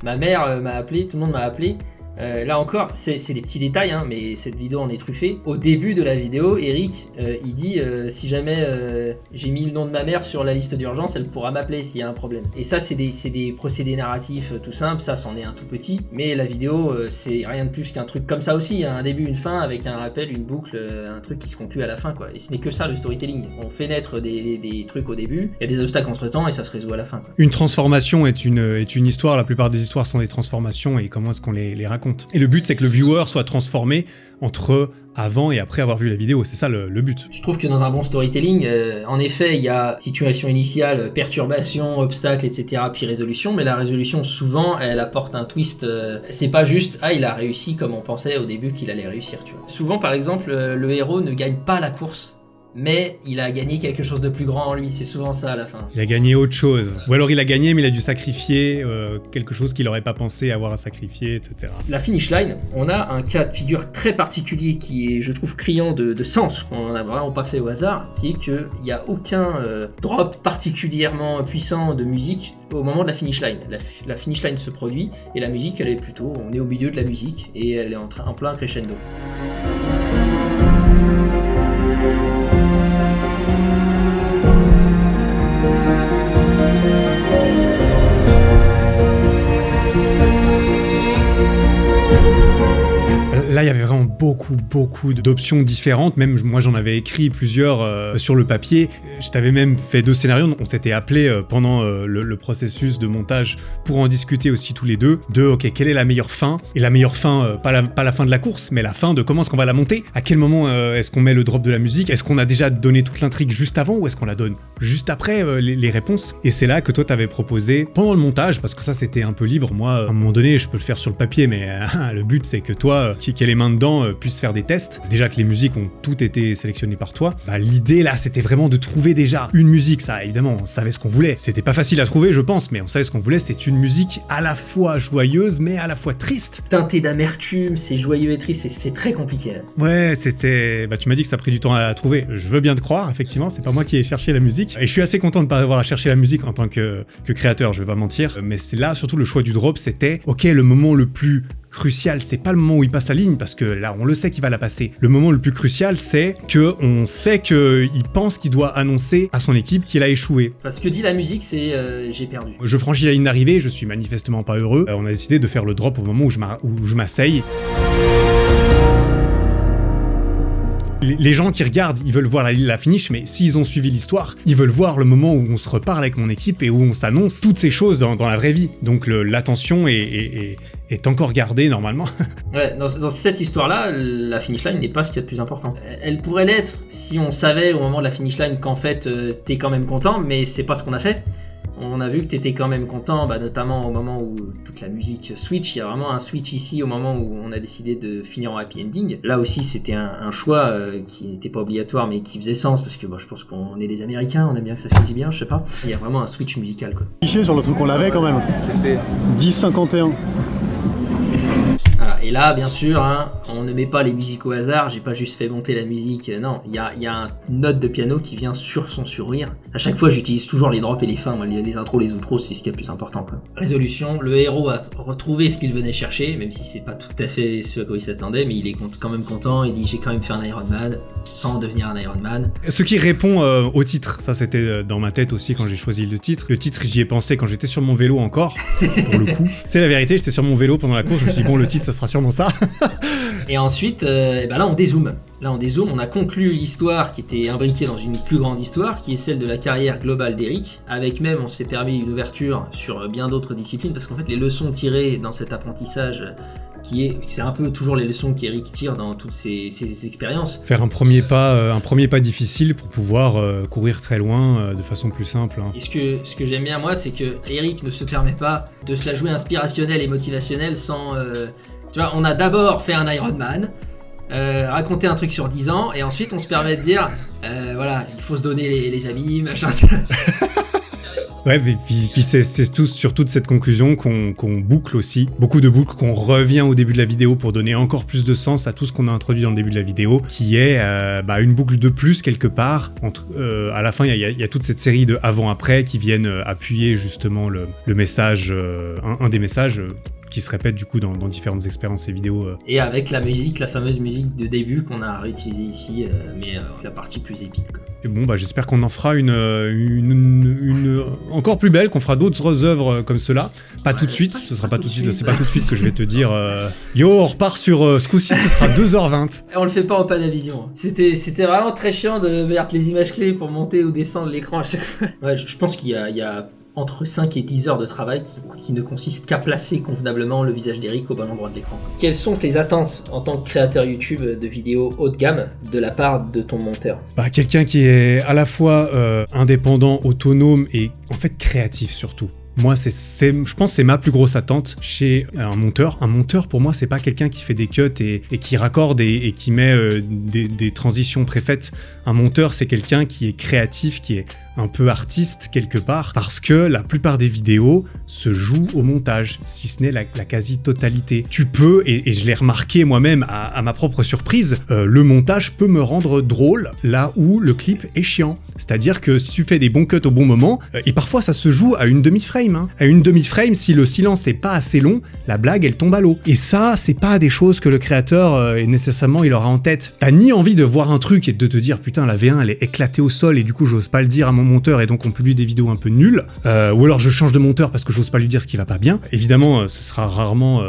Ma mère m'a appelé, tout le monde m'a appelé. Là encore, c'est des petits détails, hein, mais cette vidéo en est truffée. Au début de la vidéo, Eric, il dit si jamais j'ai mis le nom de ma mère sur la liste d'urgence, elle pourra m'appeler s'il y a un problème. Et ça, c'est des procédés narratifs tout simples, ça, c'en est un tout petit. Mais la vidéo, c'est rien de plus qu'un truc comme ça aussi, hein, un début, une fin, avec un rappel, une boucle, un truc qui se conclut à la fin, quoi. Et ce n'est que ça, le storytelling. On fait naître des trucs au début, il y a des obstacles entre-temps, et ça se résout à la fin, quoi. Une transformation est une histoire, la plupart des histoires sont des transformations, et comment est-ce qu'on les raconte. Et le but, c'est que le viewer soit transformé entre avant et après avoir vu la vidéo, c'est ça le but. Je trouve que dans un bon storytelling, en effet, il y a situation initiale, perturbation, obstacle, etc., puis résolution, mais la résolution, souvent, elle apporte un twist. C'est pas juste, il a réussi comme on pensait au début qu'il allait réussir, tu vois. Souvent, par exemple, le héros ne gagne pas la course, mais il a gagné quelque chose de plus grand en lui, c'est souvent ça à la fin. Il a gagné autre chose. Ou alors il a gagné, mais il a dû sacrifier quelque chose qu'il n'aurait pas pensé avoir à sacrifier, etc. La finish line, on a un cas de figure très particulier qui est, je trouve, criant de sens, qu'on n'a vraiment pas fait au hasard, qui est qu'il n'y a aucun drop particulièrement puissant de musique au moment de la finish line. La finish line se produit, et la musique, elle est plutôt, on est au milieu de la musique, et elle est en plein crescendo. Là, il y avait vraiment beaucoup d'options différentes. Même moi, j'en avais écrit plusieurs sur le papier. Je t'avais même fait 2 scénarios. On s'était appelé pendant le processus de montage pour en discuter aussi tous les deux. Ok, quelle est la meilleure fin? Et la meilleure fin, pas la fin de la course, mais la fin de comment est-ce qu'on va la monter? À quel moment est-ce qu'on met le drop de la musique? Est-ce qu'on a déjà donné toute l'intrigue juste avant, ou est-ce qu'on la donne juste après les réponses? Et c'est là que toi, t'avais proposé pendant le montage, parce que ça, c'était un peu libre. Moi, à un moment donné, je peux le faire sur le papier, mais le but, c'est que toi, qui a les mains dedans, puisse faire des tests. Déjà que les musiques ont toutes été sélectionnées par toi. L'idée là, c'était vraiment de trouver déjà une musique. Ça, évidemment, on savait ce qu'on voulait. C'était pas facile à trouver, je pense, mais on savait ce qu'on voulait. C'est une musique à la fois joyeuse, mais à la fois triste. Teintée d'amertume, c'est joyeux et triste, c'est très compliqué. Ouais, c'était... tu m'as dit que ça a pris du temps à trouver. Je veux bien te croire, effectivement, c'est pas moi qui ai cherché la musique. Et je suis assez content de pas avoir à chercher la musique en tant que créateur, je vais pas mentir. Mais c'est là, surtout le choix du drop, c'était, ok, le moment le plus crucial, c'est pas le moment où il passe la ligne, parce que là, on le sait qu'il va la passer. Le moment le plus crucial, c'est que on sait qu'il pense qu'il doit annoncer à son équipe qu'il a échoué. Parce que dit la musique, c'est j'ai perdu. Je franchis la ligne d'arrivée, je suis manifestement pas heureux. On a décidé de faire le drop au moment où je m'asseye. Les gens qui regardent, ils veulent voir la finish, mais s'ils ont suivi l'histoire, ils veulent voir le moment où on se reparle avec mon équipe et où on s'annonce toutes ces choses dans la vraie vie. Donc l'attention est encore gardée normalement. Ouais, dans cette histoire-là, la finish line n'est pas ce qu'il y a de plus important. Elle pourrait l'être si on savait au moment de la finish line qu'en fait t'es quand même content, mais c'est pas ce qu'on a fait. On a vu que t'étais quand même content, notamment au moment où toute la musique switch. Il y a vraiment un switch ici au moment où on a décidé de finir en happy ending. Là aussi, c'était un choix qui n'était pas obligatoire, mais qui faisait sens, parce que je pense qu'on est les Américains, on aime bien que ça finisse bien, je sais pas. Il y a vraiment un switch musical, quoi. Sur le truc qu'on l'avait quand même. C'était 10,51. Voilà. Et là, bien sûr, on ne met pas les musiques au hasard, j'ai pas juste fait monter la musique, non, il y a une note de piano qui vient sur son sourire. À chaque fois, j'utilise toujours les drops et les fins, moi, les intros, les outros, c'est ce qui est le plus important, quoi. Résolution, le héros a retrouvé ce qu'il venait chercher, même si c'est pas tout à fait ce à quoi il s'attendait, mais il est quand même content, il dit j'ai quand même fait un Iron Man, sans devenir un Iron Man. Ce qui répond au titre, ça c'était dans ma tête aussi quand j'ai choisi le titre. Le titre, j'y ai pensé quand j'étais sur mon vélo encore, pour le coup. C'est la vérité, j'étais sur mon vélo pendant la course, je me suis dit bon, le titre, ça sera sûrement ça. Et ensuite, là on dézoome. On a conclu l'histoire qui était imbriquée dans une plus grande histoire, qui est celle de la carrière globale d'Eric. Avec même, on s'est permis une ouverture sur bien d'autres disciplines, parce qu'en fait, les leçons tirées dans cet apprentissage, c'est un peu toujours les leçons qu'Eric tire dans toutes ses expériences. Faire un premier pas difficile pour pouvoir courir très loin de façon plus simple. Et ce que j'aime bien, moi, c'est que Eric ne se permet pas de se la jouer inspirationnelle et motivationnelle sans... tu vois, on a d'abord fait un Ironman, raconter un truc sur 10 ans, et ensuite on se permet de dire, voilà, il faut se donner les amis, machin. Ouais, puis c'est sur toute cette conclusion qu'on boucle aussi, beaucoup de boucles, qu'on revient au début de la vidéo pour donner encore plus de sens à tout ce qu'on a introduit dans le début de la vidéo, qui est une boucle de plus quelque part. À la fin, il y a toute cette série de avant-après qui viennent appuyer justement le message, un des messages qui se répète du coup dans différentes expériences et vidéos. Et avec la fameuse musique de début qu'on a réutilisée ici, mais la partie plus épique, quoi. Et bon, j'espère qu'on en fera une encore plus belle, qu'on fera d'autres œuvres comme cela. Pas tout de suite, ce sera pas tout de suite, c'est pas tout de suite que je vais te dire yo, on repart sur ce coup-ci, ce sera 2h20. Et on le fait pas en Panavision. C'était vraiment très chiant de mettre les images clés pour monter ou descendre l'écran à chaque fois. Ouais, je pense qu'il y a entre 5 et 10 heures de travail qui ne consiste qu'à placer convenablement le visage d'Eric au bon endroit de l'écran. Quelles sont tes attentes en tant que créateur YouTube de vidéos haut de gamme de la part de ton monteur ? Quelqu'un qui est à la fois indépendant, autonome et en fait créatif surtout. Moi, je pense que c'est ma plus grosse attente chez un monteur. Un monteur, pour moi, c'est pas quelqu'un qui fait des cuts et qui raccorde et qui met des transitions préfaites. Un monteur, c'est quelqu'un qui est créatif, qui est un peu artiste quelque part, parce que la plupart des vidéos se jouent au montage, si ce n'est la quasi-totalité. Tu peux, et je l'ai remarqué moi-même à ma propre surprise, le montage peut me rendre drôle là où le clip est chiant. C'est-à-dire que si tu fais des bons cuts au bon moment, et parfois ça se joue à une demi-frame. À une demi-frame, si le silence n'est pas assez long, la blague elle tombe à l'eau. Et ça, c'est pas des choses que le créateur nécessairement il aura en tête. T'as ni envie de voir un truc et de te dire putain la V1 elle est éclatée au sol et du coup j'ose pas le dire à mon monteur et donc on publie des vidéos un peu nulles, ou alors je change de monteur parce que j'ose pas lui dire ce qui va pas bien. Évidemment ce sera rarement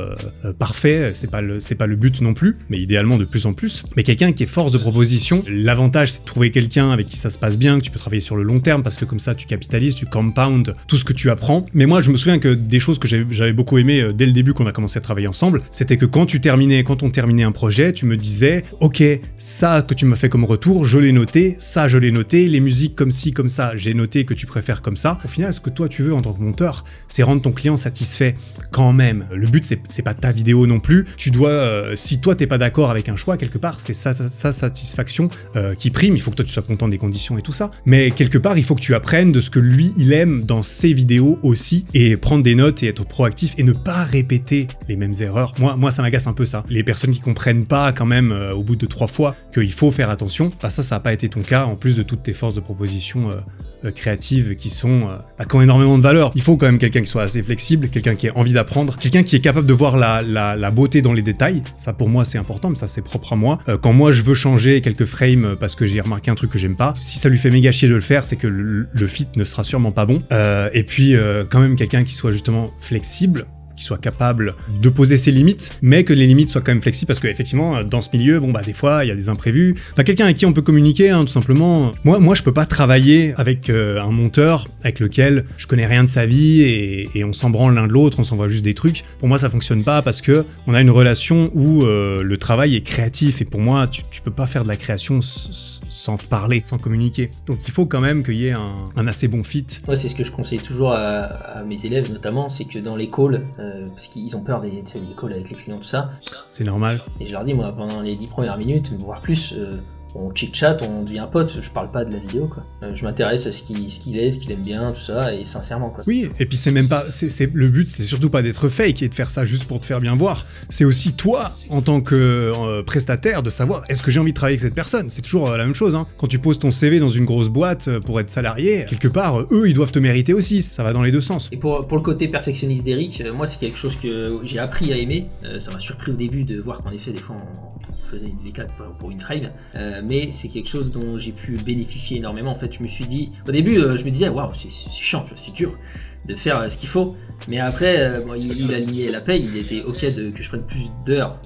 parfait, c'est pas le but non plus, mais idéalement de plus en plus. Mais quelqu'un qui est force de proposition, l'avantage c'est de trouver quelqu'un avec qui ça se passe bien, que tu peux travailler sur le long terme parce que comme ça tu capitalises, tu compound tout ce que tu apprends. Mais moi je me souviens que des choses que j'avais beaucoup aimé dès le début qu'on a commencé à travailler ensemble, c'était que quand on terminait un projet, tu me disais ok, ça que tu m'as fait comme retour, je l'ai noté, ça je l'ai noté, les musiques comme ci, comme ça, j'ai noté que tu préfères comme ça. Au final, ce que toi tu veux en tant que monteur, c'est rendre ton client satisfait quand même. Le but c'est pas ta vidéo non plus. Tu dois, si toi t'es pas d'accord avec un choix quelque part, c'est sa satisfaction qui prime. Il faut que toi tu sois content des conditions et tout ça. Mais quelque part, il faut que tu apprennes de ce que lui il aime dans ses vidéos aussi et prendre des notes et être proactif et ne pas répéter les mêmes erreurs. Moi ça m'agace un peu ça. Les personnes qui comprennent pas quand même au bout de 3 fois qu'il faut faire attention, ça a pas été ton cas en plus de toutes tes forces de proposition créatives qui sont qui ont énormément de valeur. Il faut quand même quelqu'un qui soit assez flexible, quelqu'un qui ait envie d'apprendre, quelqu'un qui est capable de voir la beauté dans les détails. Ça pour moi c'est important, mais ça c'est propre à moi. Quand moi je veux changer quelques frames parce que j'ai remarqué un truc que j'aime pas, si ça lui fait méga chier de le faire, c'est que le fit ne sera sûrement pas bon. Et puis quand même quelqu'un qui soit justement flexible, qui soit capable de poser ses limites, mais que les limites soient quand même flexibles, parce qu'effectivement, dans ce milieu, des fois, il y a des imprévus. Quelqu'un avec qui on peut communiquer, tout simplement. Moi, je peux pas travailler avec un monteur avec lequel je connais rien de sa vie et on s'en branle l'un de l'autre, on s'envoie juste des trucs. Pour moi, ça fonctionne pas parce que on a une relation où le travail est créatif, et pour moi, tu peux pas faire de la création sans te parler, sans communiquer. Donc, il faut quand même qu'il y ait un assez bon fit. Ouais, c'est ce que je conseille toujours à mes élèves, notamment, c'est que dans les calls, parce qu'ils ont peur des calls avec les clients, tout ça. C'est normal. Et je leur dis, moi, pendant les 10 premières minutes, voire plus, on chit-chat, on devient pote, je parle pas de la vidéo, quoi. Je m'intéresse à ce qu'il est, ce qu'il aime bien, tout ça, et sincèrement, quoi. Oui, et puis c'est même pas... le but, c'est surtout pas d'être fake et de faire ça juste pour te faire bien voir. C'est aussi toi, en tant que prestataire, de savoir est-ce que j'ai envie de travailler avec cette personne. C'est toujours la même chose, hein. Quand tu poses ton CV dans une grosse boîte pour être salarié, quelque part, eux, ils doivent te mériter aussi. Ça va dans les deux sens. Et pour le côté perfectionniste d'Eric, moi, c'est quelque chose que j'ai appris à aimer. Ça m'a surpris au début de voir qu'en effet, des fois, on faisait une V4 pour une frame, mais c'est quelque chose dont j'ai pu bénéficier énormément. En fait, je me suis dit, au début, je me disais, waouh, c'est chiant, c'est dur de faire ce qu'il faut, mais après, il alignait la paye, il était ok que je prenne plus d'heures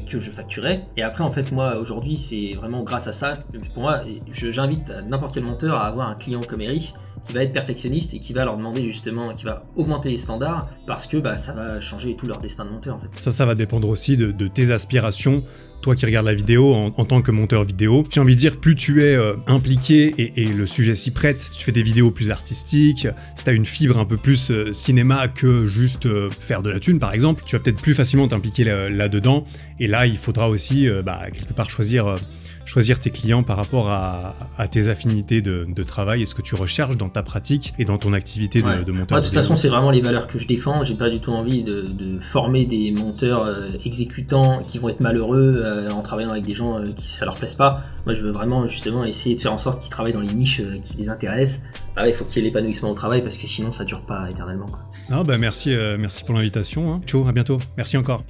que je facturais, et après, en fait, moi, aujourd'hui, c'est vraiment grâce à ça, pour moi, j'invite n'importe quel monteur à avoir un client comme Eric, qui va être perfectionniste et qui va leur demander justement, qui va augmenter les standards, parce que ça va changer tout leur destin de monteur, en fait. Ça va dépendre aussi de tes aspirations. Toi qui regardes la vidéo en tant que monteur vidéo, j'ai envie de dire, plus tu es impliqué et le sujet s'y prête, si tu fais des vidéos plus artistiques, si tu as une fibre un peu plus cinéma que juste faire de la thune par exemple, tu vas peut-être plus facilement t'impliquer là-dedans, et là il faudra aussi quelque part choisir tes clients par rapport à tes affinités de travail et ce que tu recherches dans ta pratique et dans ton activité de monteur. Moi, de toute façon, c'est vraiment les valeurs que je défends. J'ai pas du tout envie de former des monteurs exécutants qui vont être malheureux en travaillant avec des gens qui ça leur plaise pas. Moi, je veux vraiment justement essayer de faire en sorte qu'ils travaillent dans les niches qui les intéressent. Il faut qu'il y ait l'épanouissement au travail parce que sinon ça dure pas éternellement, quoi. Merci pour l'invitation, hein. Ciao, à bientôt. Merci encore.